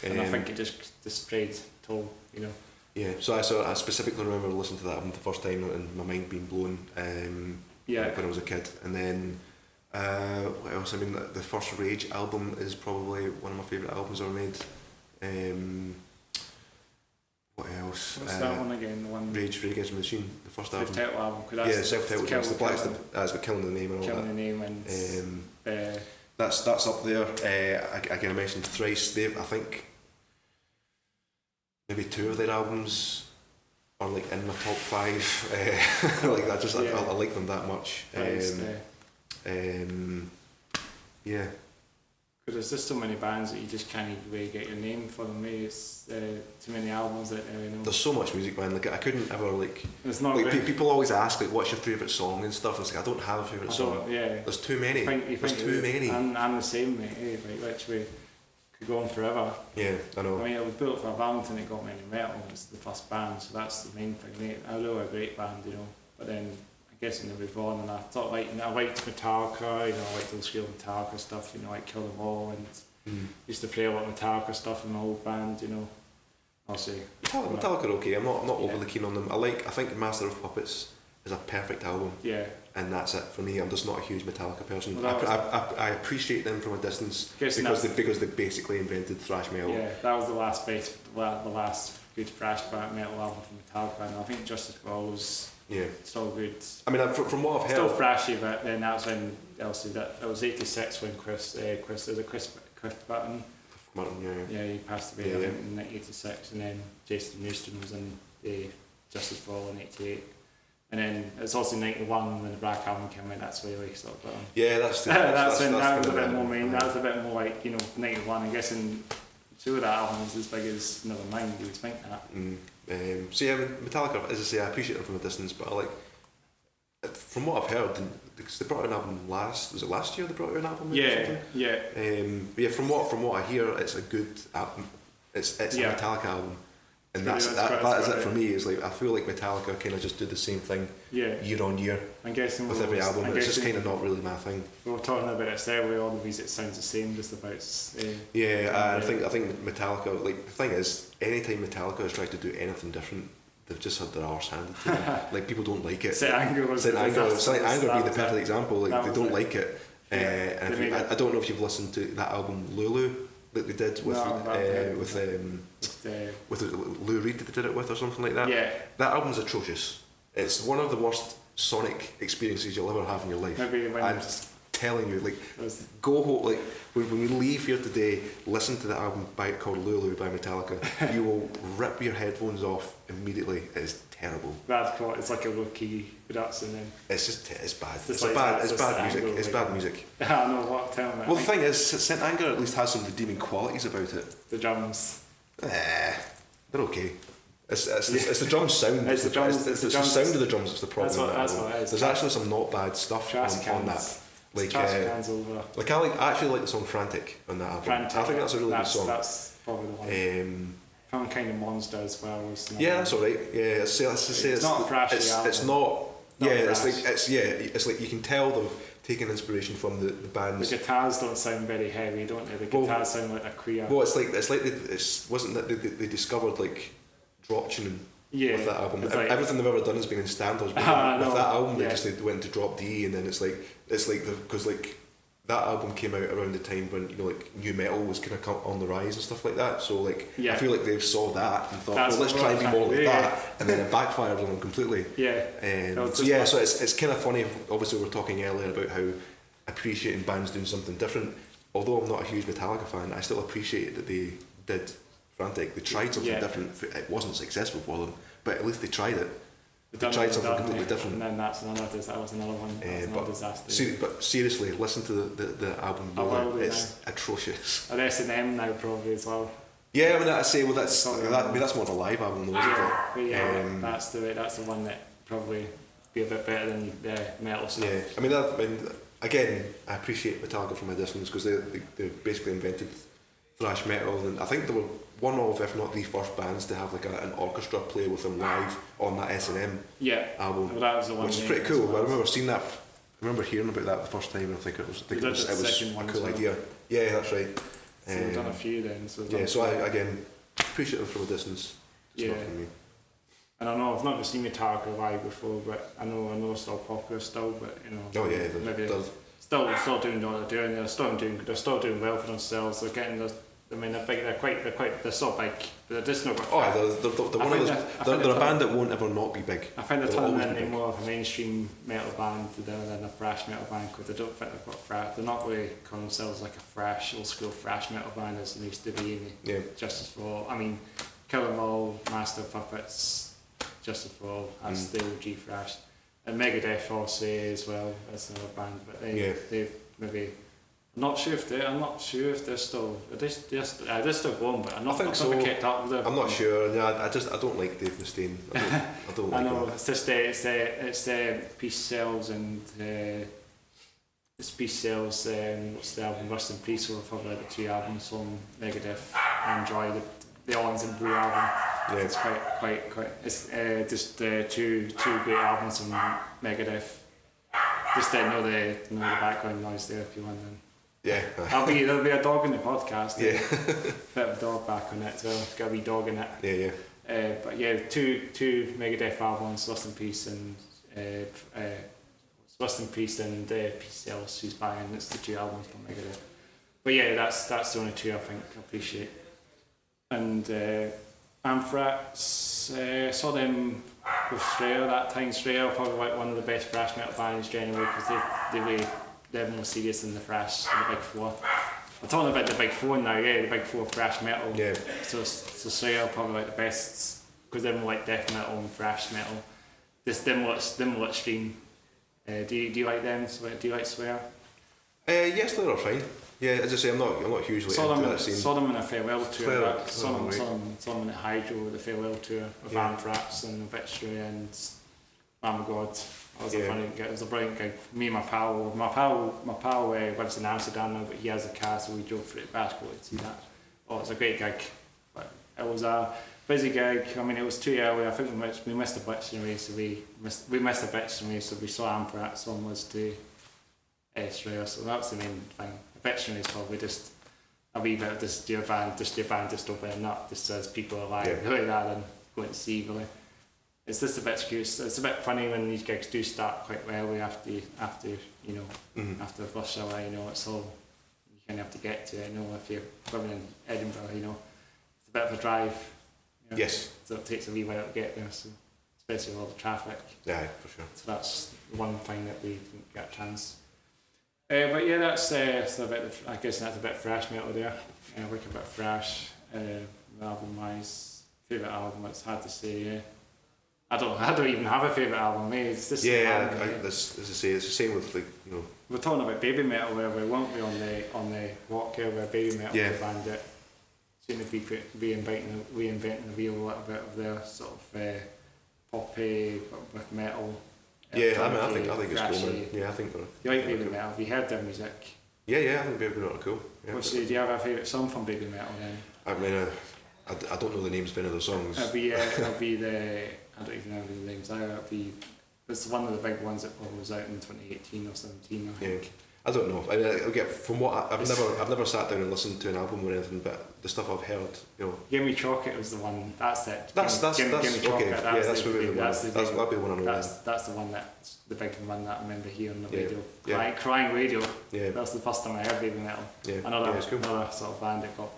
And I think it just sprayed tall, you know. Yeah, so I specifically remember listening to that album the first time and my mind being blown when I was a kid. And then what else? I mean, the first Rage album is probably one of my favourite albums ever made. What else? What's that one again? The one Rage Against the Machine, the first album. Self-titled album. Self-titled. It's got Killing the Name and all that. Killing the Name and that's up there. Again, I mentioned Thrice. I think maybe 2 of their albums are like in my top 5. Like that, I like them that much. Yeah. Because there's just so many bands that you just can't really get your name for them. Maybe it's too many albums that you know. There's so much music, man. Like I couldn't ever like. It's not like people always ask like, "What's your favourite song?" and stuff. It's like I don't have a favourite song. Yeah. There's too many. There's too many. I'm the same, mate. Like literally, could go on forever. Yeah, I know. I mean, it was built for a Valentine. It got me into metal. It's the first band, so that's the main thing. I know a great band, you know, but then I guess when they moved on, and I thought I liked Metallica. You know, I liked the scale Metallica stuff. You know, like Kill Them All and. Used to play a lot of Metallica stuff in my old band, you know. I'll say Metallica are okay. I'm not overly keen on them. I think Master of Puppets is a perfect album. Yeah. And that's it for me. I'm just not a huge Metallica person. Well, I appreciate them from a distance because they basically invented thrash metal. Yeah, that was the last good thrash metal album from Metallica, and I think Justice for All was still good. I mean, from what I've heard, still thrashy, but then that's when it was 86 when Chris Button. He passed away in 86, and then Jason Newsted was in the Justice for All in 88. And then it's also 91 when the Black Album came out. That's where he sort of got on. Yeah, that was a bit more main. That was a bit more like 91. I'm guessing 2 of that album was as big as Nevermind. You would think that. So yeah, Metallica, as I say, I appreciate them from a distance, but from what I've heard, because they brought out an album was it last year they brought out an album? Yeah, yeah. Yeah, from what I hear, it's a good album. It's a Metallica album. And that is it for me. Is like I feel like Metallica kind of just do the same thing year on year. I'm guessing with every album. It's just kind of not really my thing. We were talking about it earlier. All the music sounds the same, just about. I think Metallica. Like the thing is, anytime Metallica has tried to do anything different, they've just had their arse handed to them. Like people don't like it. Saint Anger being the perfect example. Like they don't like it. And I don't know if you've listened to that album Lulu that they did with Lou Reed that they did it with or something like that. Yeah. That album's atrocious. It's one of the worst sonic experiences you'll ever have in your life. I'm just telling you, like, go home, like, when we leave here today, listen to the album called Lulu by Metallica. You will rip your headphones off immediately. It is terrible. Bad quality. It's like a low-key production then. It's bad. It's bad music. I know what, tell me. Well, the thing is, Saint Anger at least has some redeeming qualities about it. The drums. They're okay. It's the drum sound. It's the sound of the drums that's the problem. That's what it is. There's actually some not bad stuff on that. Like I actually like the song Frantic on that album. I think that's a really good song. That's probably the one. Found Kind of Monster as well. That's alright. Yeah, it's not a flashy album. It's not. It's like you can tell they've taken inspiration from the bands. The guitars don't sound very heavy, don't they? The guitars sound like a queer. Well, wasn't that they discovered like drop tuning with that album. Everything they've ever done has been in standards. But with that album, they went to drop D, and then it's like because that album came out around the time when like new metal was kind of on the rise and stuff like that. So like I feel like they saw that and thought, well, let's try and be more like that, and then it backfired on them completely. So it's kind of funny. Obviously, we were talking earlier about how appreciating bands doing something different. Although I'm not a huge Metallica fan, I still appreciate that they did Frantic. They tried something different. It wasn't successful for them, but at least they tried it. They tried something completely different. And then that was another one. Another disaster. But seriously, listen to the album. It's atrocious. An S&M now probably as well. Yeah, I mean, I'd say that's more of a live album though, isn't it? That's the one that probably be a bit better than the metal stuff. Yeah, I mean, again, I appreciate Metallica from a distance because they basically invented thrash metal, and I think they were one of, if not the first bands to have like an orchestra play with them live on that S&M album, well, that was the one, which is pretty cool. Well. I remember seeing that. I remember hearing about that the first time, and I think it was a cool idea. Yeah, that's right. So we've done a few then. So I again appreciate them from a distance. It's not for me. And I know I've not seen Metallica live before, but I know they're still popular still. But you know, maybe still doing what they're doing. They're still doing well for themselves. They're getting they're so big, but they're just not. They're a band that won't ever not be big. I find they're turning into more of a mainstream metal band than a thrash metal band because they don't think they've got thrash. They're not really calling themselves like a old school thrash metal band as they used to be. Justice for All. I mean, Kill 'Em All, Master of Puppets, Justice for All. That's the OG thrash. And Megadeth also as well as another band, but they maybe. I'm not sure if they're still. They're still going, but I've never kept up with them. I'm not sure. Yeah, I don't like Dave Mustaine. I don't like him. It's just it's Peace Sells and it's Peace Sells. What's the album? Rust in Peace. Or probably like the two albums from Megadeth. I enjoy the Orange and Blue album. Yeah, it's quite. It's just two great albums from Megadeth. Just know the background noise there if you want them. Yeah. There'll be a dog in the podcast. Yeah. Bit of a dog back on it, so got a wee dog in it. Yeah. But yeah, two Megadeth albums, Rust in Peace and Peace Sells, who's buying. It's the two albums from Megadeth. But yeah, that's the only two I think I appreciate. And Anthrax, saw them with Slayer that time. Slayer probably like one of the best thrash metal bands generally because they're more serious than the thrash and the Big Four. I'm talking about the Big Four now, the Big Four thrash metal. Yeah. So Slayer probably like the best because they're more like death metal and thrash metal. Just them more extreme. Do you like them? Do you like Slayer? Yes, they're all fine. Yeah, as I say, I'm not hugely into that scene. Saw them in a farewell tour. Saw them in the Hydro with the farewell tour with Anthrax and Obituary and Lamb of God. It was a funny gig. It was a brilliant gig. Me and my pal lives in Amsterdam now, but he has a car, so we drove through to Glasgow to see that. Oh, it was a great gig. But it was a busy gig. I mean, it was too early. I think we missed a Bitchin' so we missed a Bitchin' so we saw Amp for that song was to Australia, so that's the main thing. A Bitchin' is probably just a wee bit of just your band just opening up, just as people are like really that and going to see really. It's just a bit excuse. It's a bit funny when these gigs do start quite early after after the first show. It's all you kind of have to get to it. If you're living in Edinburgh, it's a bit of a drive. Yes. So it takes a wee while to get there. So especially with all the traffic. Yeah, for sure. So that's one thing that we didn't get a chance. But yeah, that's a bit. I guess that's a bit thrash metal there. Like a bit thrash. Album-wise, favourite album. It's hard to say. Yeah. I don't even have a favourite album. It's just as I say, it's the same with We're talking about baby metal, where we won't be on the walk here, where baby metal is a band that seem to be reinventing the wheel a little bit of their sort of poppy with metal. I think it's cool, man. Yeah, I think they're. You like baby metal? Have you heard their music? Yeah, I think baby metal are cool. Yeah, do you have a favourite song from baby metal then? I mean, I don't know the names of any of the songs. It'll be I don't even know the names either. It's one of the big ones that probably was out in 2018 or 17, I think. I don't know. I mean, from what I've never sat down and listened to an album or anything, but the stuff I've heard, Gimme Chocolate was the one. That's it. That's Gimme okay. Chocolate. That'll be the one I know. That's the one that's the big one that I remember hearing on the radio. Yeah. Crying Radio. Yeah. That's the first time I heard baby metal. Yeah. Another Cool. sort of band that got.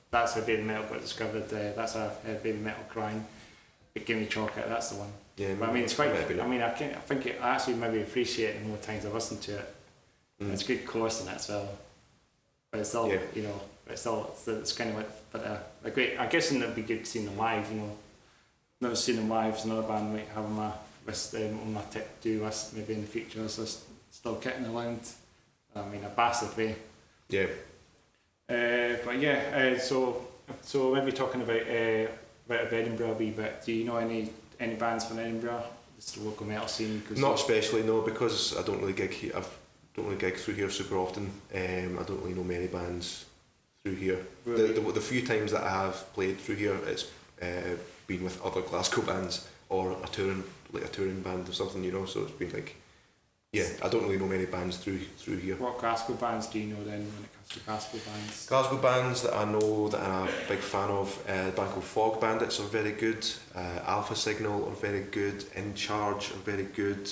That's how baby metal got discovered. That's how I heard baby metal crying. But Gimme Chocolate. That's the one. Yeah. But I mean, it's quite. I mean, I think I actually maybe appreciate it the more times I listen to it. It's a good chorus in it as well, but it's all it's kind of like a great. I guess it'd be good seeing them live. Never seen them live. It's another band might have my list on my to-do list maybe in the future. So still kicking around. I mean, a massive way. Yeah. But yeah. So maybe talking about Edinburgh a wee bit. Do you know any bands from Edinburgh? Just the local metal scene. Not especially, no, because I don't really gig here. Don't really gig through here super often. I don't really know many bands through here. Really? The few times that I have played through here, it's been with other Glasgow bands or a touring band or something, So it's been like, I don't really know many bands through here. What Glasgow bands do you know then when it comes to Glasgow bands? Glasgow bands that I know that I'm a big fan of, a band called Fog Bandits are very good. Alpha Signal are very good. In Charge are very good.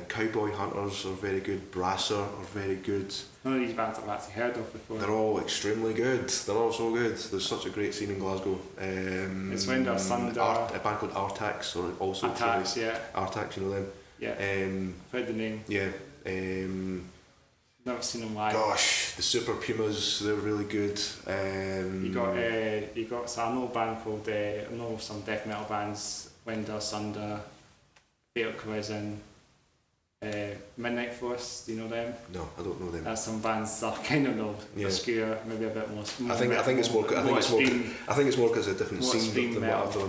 Cowboy Hunters are very good. Brasser are very good. None of these bands I've actually heard of before. They're all extremely good. They're all so good. There's such a great scene in Glasgow. It's Winder, Sunder. A band called Outtakes are also Outtakes, yeah. Outtakes, you know them. Yeah. I've heard the name. Yeah. Never seen them live. Gosh, the Super Pumas, they're really good. You got so I know a band called I know some death metal bands. Winder, Sunder, Fatal Collision. Midnight Force, do you know them? No, I don't know them. There's some bands that I kind of know, obscure, maybe a bit more. I think it's more because a different scene than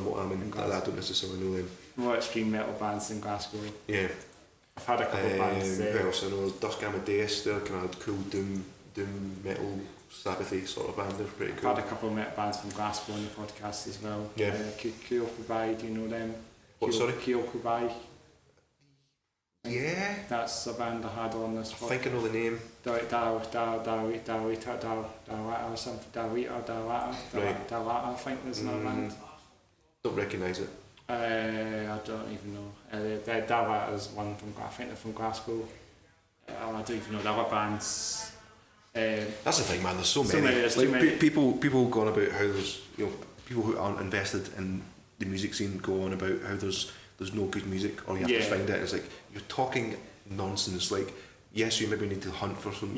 what I'm in. I don't necessarily know them. More extreme metal bands in Glasgow. Yeah. I've had a couple of bands. Who else I know? Dusk Amadeus, they're kind of cool doom metal Sabbathy sort of band. They're pretty cool. I've had a couple of metal bands from Glasgow on the podcast as well. Yeah. Kyokubai, do you know them? What, sorry? Kyokubai. Yeah. That's a band I had on this. I think I know the name. Dawita or something. Dawita, I think there's another band. Don't recognise it. I don't even know. Dawita is one from, I think they're from Glasgow. I don't even know the other bands. That's the thing, man. There's so many. There's too many. People go on about how there's people who aren't invested in the music scene go on about how there's no good music or you have to find it. It's like you're talking nonsense. Like, yes, you maybe need to hunt for some good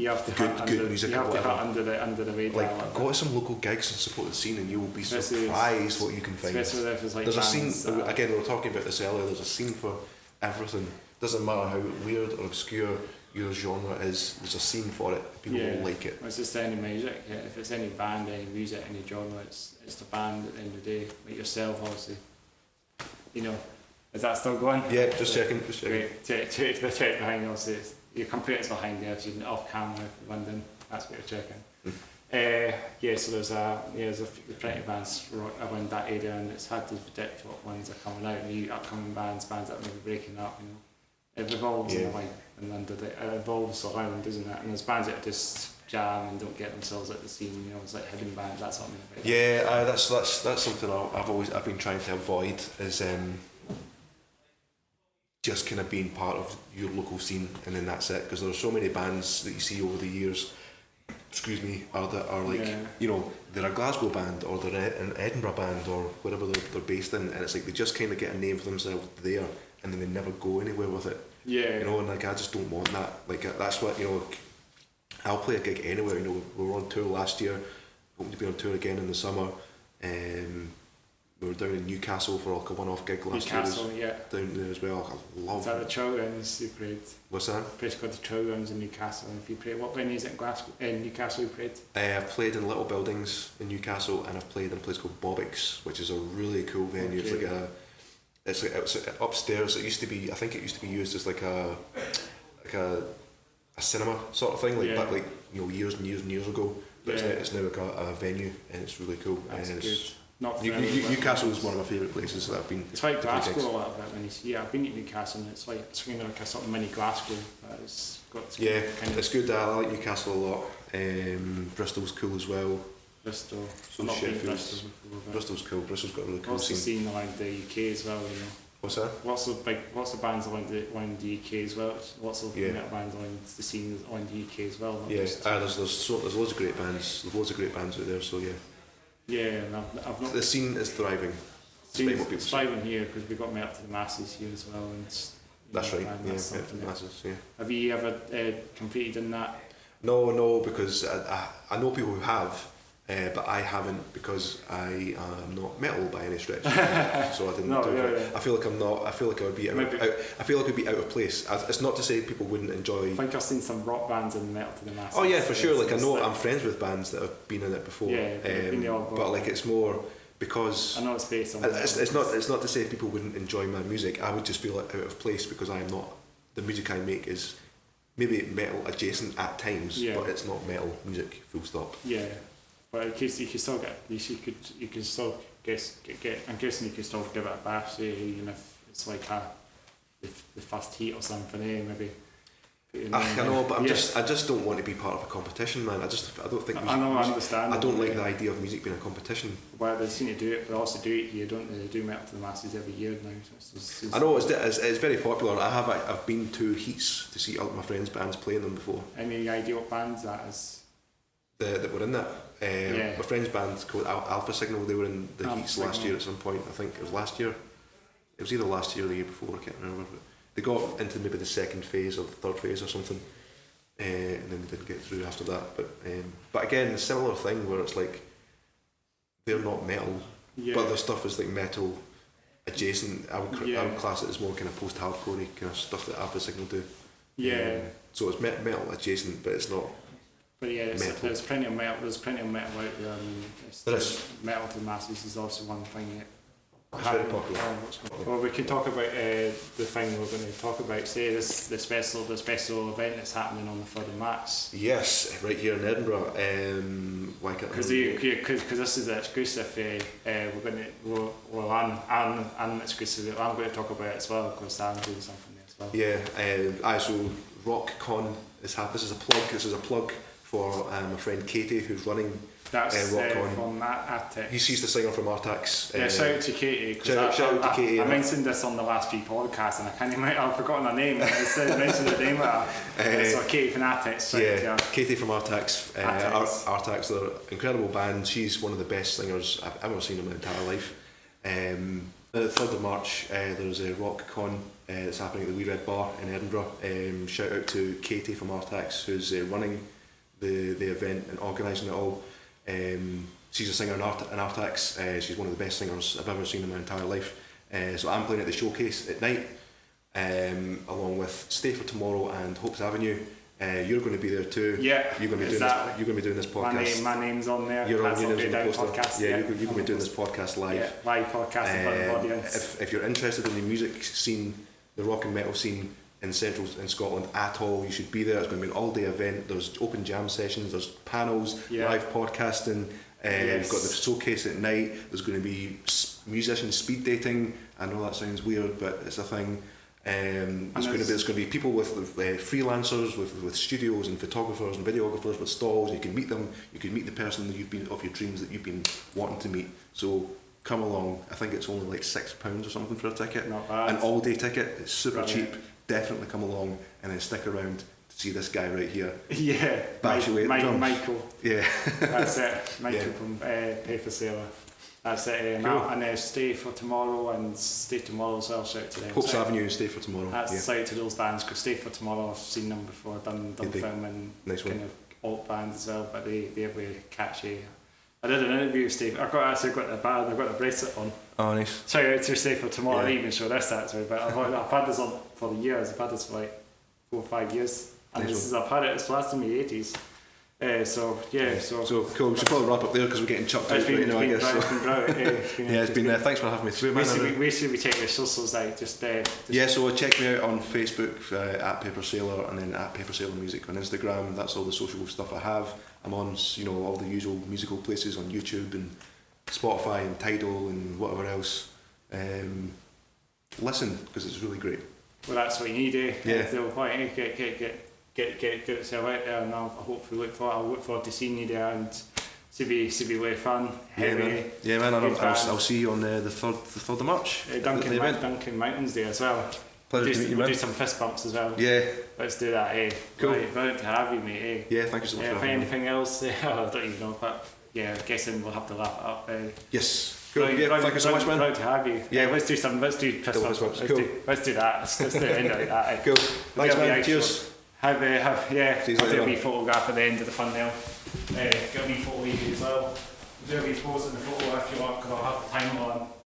music. You have to hunt under the radar. Like, go to some local gigs and support the scene, and you will be surprised what you can find. Especially if it's like there's a scene. Again, we were talking about this earlier. There's a scene for everything. Doesn't matter how weird or obscure your genre is. There's a scene for it. People will like it. It's just any music. Yeah. If it's any band, any music, any genre, it's the band at the end of the day. Like yourself, obviously. Is that still going? Yeah, just checking. Great. Check behind us. Your computer's behind there, so you're off camera London. That's what you're checking. So there's a few pretty bands around that area, and it's hard to predict what ones are coming out. New upcoming bands that are maybe breaking up. It revolves in London. It evolves around, doesn't it? And there's bands that just jam and don't get themselves at the scene. It's like hidden bands. That's something. Yeah, that's something I've been trying to avoid is just kind of being part of your local scene, and then that's it. Because there are so many bands that you see over the years. Are like they're a Glasgow band or they're an Edinburgh band or wherever they're based in, and it's like they just kind of get a name for themselves there, and then they never go anywhere with it. Yeah. And like I just don't want that. Like that's what I'll play a gig anywhere. We were on tour last year, hoping to be on tour again in the summer. We were down in Newcastle for like a one-off gig last year. Down there as well. I love. Is that the Trow Grounds you played? What's that? A place called the Trow Grounds in Newcastle. And if you played, what venue is it in Glasgow? In Newcastle you played? I've played in Little Buildings in Newcastle, and I've played in a place called Bobbick's, which is a really cool venue. Okay. It's upstairs. I think it used to be used as like a cinema sort of thing, back years and years and years ago. But it's now like a venue, and it's really cool. That's good. Newcastle is one of my favourite places that I've been. It's like Glasgow a little bit when you see. I've been to Newcastle, and it's like a sort of mini Glasgow. It's good. I like Newcastle a lot. Bristol's cool as well. Bristol. So Bristol's cool. Bristol's got a really cool scene. What's the scene around the UK as well? What's that? What's the bands around the UK as well? What's the metal bands around the scene around the UK as well? There's loads of great bands. There's loads of great bands out there. So yeah. Yeah, and I've not. The scene is thriving. It's thriving here because we've got Metal to the Masses here as well. And that's right. Metal to the Masses. Yeah. Have you ever competed in that? No, because I know people who have, but I haven't because I am not metal by any stretch. So I didn't do it. Yeah. I feel like I'm not. I feel like I would be out. I feel like I'd be out of place. It's not to say people wouldn't enjoy. I think I've seen some rock bands in Metal to the Masses. Oh yeah, for sure. Like I know I'm friends with bands that have been in it before. Yeah, but like it's more because I know it's based on. It's not to say people wouldn't enjoy my music. I would just feel out of place because I am not. The music I make is maybe metal adjacent at times, but it's not metal music. Full stop. Yeah. But in case you can still get, you can still get. I'm guessing you can still give it a bash, even if it's like the first heat or something. Maybe. I know, but I just don't want to be part of a competition, man. I don't think. I understand. I don't like the idea of music being a competition. Well, they seem to do it, but also do it here, don't they? They do Metal to the Masses every year now. I know it's very popular. I've been to heats to see all my friends' bands playing them before. Any idea what bands that is? That were in that. My friend's band called Alpha Signal. They were in the heats last year at some point. I think it was last year. It was either last year or the year before. I can't remember. But they got into maybe the second phase or the third phase or something, and then they didn't get through after that. But again, a similar thing where it's like they're not metal, but their stuff is like metal adjacent. I would class it as more kind of post-hardcore kind of stuff that Alpha Signal do. Yeah. So it's metal adjacent, but it's not. But yeah, there's plenty of metal. There's plenty of metal out there. I mean, Metal to the Masses is also one thing. It's very popular. Well, we can talk about the thing we're going to talk about. Say the special event that's happening on the 3rd of March. Yes, right here in Edinburgh. Why can't? Because this is an exclusive. I'm exclusive. I'm going to talk about it as well because I'm doing something there as well. Yeah. So Rock.Con is happening. This is a plug for my friend Katie, who's running Rock.Con. From Outtakes. He's the singer from Outtakes. Shout out to Katie. Shout out to Katie. I mentioned this on the last few podcasts, and I've forgotten her name. I mentioned the name of her. So Katie from Outtakes. Katie from Outtakes. Outtakes, they're an incredible band. She's one of the best singers I've ever seen in my entire life. The 3rd of March, there's a Rock.Con that's happening at the Wee Red Bar in Edinburgh. Shout out to Katie from Outtakes, who's running the event and organising it all. She's a singer in Outtakes. She's one of the best singers I've ever seen in my entire life. So I'm playing at the showcase at night, along with Stay for Tomorrow and Hopes Avenue. You're going to be there too. Yeah, you're going to be exactly. You're going to be doing this podcast. My name's on there. You're on That's your name's on the poster. podcast. Yeah, you're going to be doing this podcast live. Yeah, live podcast in front of the audience. If you're interested in the music scene, the rock and metal scene in Scotland at all, you should be there. It's going to be an all-day event. There's open jam sessions, there's panels, live podcasting. We've got the showcase at night. There's going to be musicians speed dating. I know that sounds weird, but it's a thing. There's going to be people with freelancers, with studios and photographers and videographers with stalls. You can meet them. You can meet the person that of your dreams that you've been wanting to meet. So come along. I think it's only like £6 or something for a ticket. Not bad. An all-day ticket. It's super Brilliant. cheap. Definitely come along and then stick around to see this guy right here. Yeah, Bash away at the drums. Michael. Yeah, That's it. Michael from PaperSailor. That's it. Cool. And stay for tomorrow and stay tomorrow as well. Shout to them. Popes Avenue, stay for tomorrow. That's shout to those bands because stay for tomorrow. I've seen them before. Done filming nice kind of alt bands as well, but they're really catchy. I did an interview with Steve. I've got the band. I've got the bracelet on. Oh, nice. Shout out to Stay for tomorrow. I didn't even show this actually, but I've had this on for years. I've had this for like 4 or 5 years, and I've had it. It's lasted me 80s. So cool. We should probably wrap up there because we're getting chucked out right now, I guess. It's been thanks for having me through, man. We should check your socials out. So check me out on Facebook at PaperSailor and then at PaperSailor Music on Instagram. That's all the social stuff I have. I'm on all the usual musical places on YouTube and Spotify and Tidal and whatever else. Listen, because it's really great. Well, that's what you need, eh? Yeah. Get yourself out there, and I'll hopefully look forward to seeing you there, and to be really fun. Yeah, man. I'll see you on the 3rd of March. Duncan Mountains Day as well. Pleasure to meet you, man. We'll do some fist bumps as well. Yeah. Let's do that, eh? Cool. Right, brilliant to have you, mate, eh? Yeah, thank you so much for having me. Anything else? I don't even know, but yeah, I'm guessing we'll have to wrap it up. Yes. Cool. Thank you so much, man. Proud to have you. Yeah. Let's do fist bumps. Cool. Let's do that. Let's do it end like that. Eh? Cool. Thanks, man. Cheers. I'll do a wee on. photograph at the end of the thumbnail. Get a wee photo of you as well. Do a wee pose in the photo if you want, because I'll have the timer on.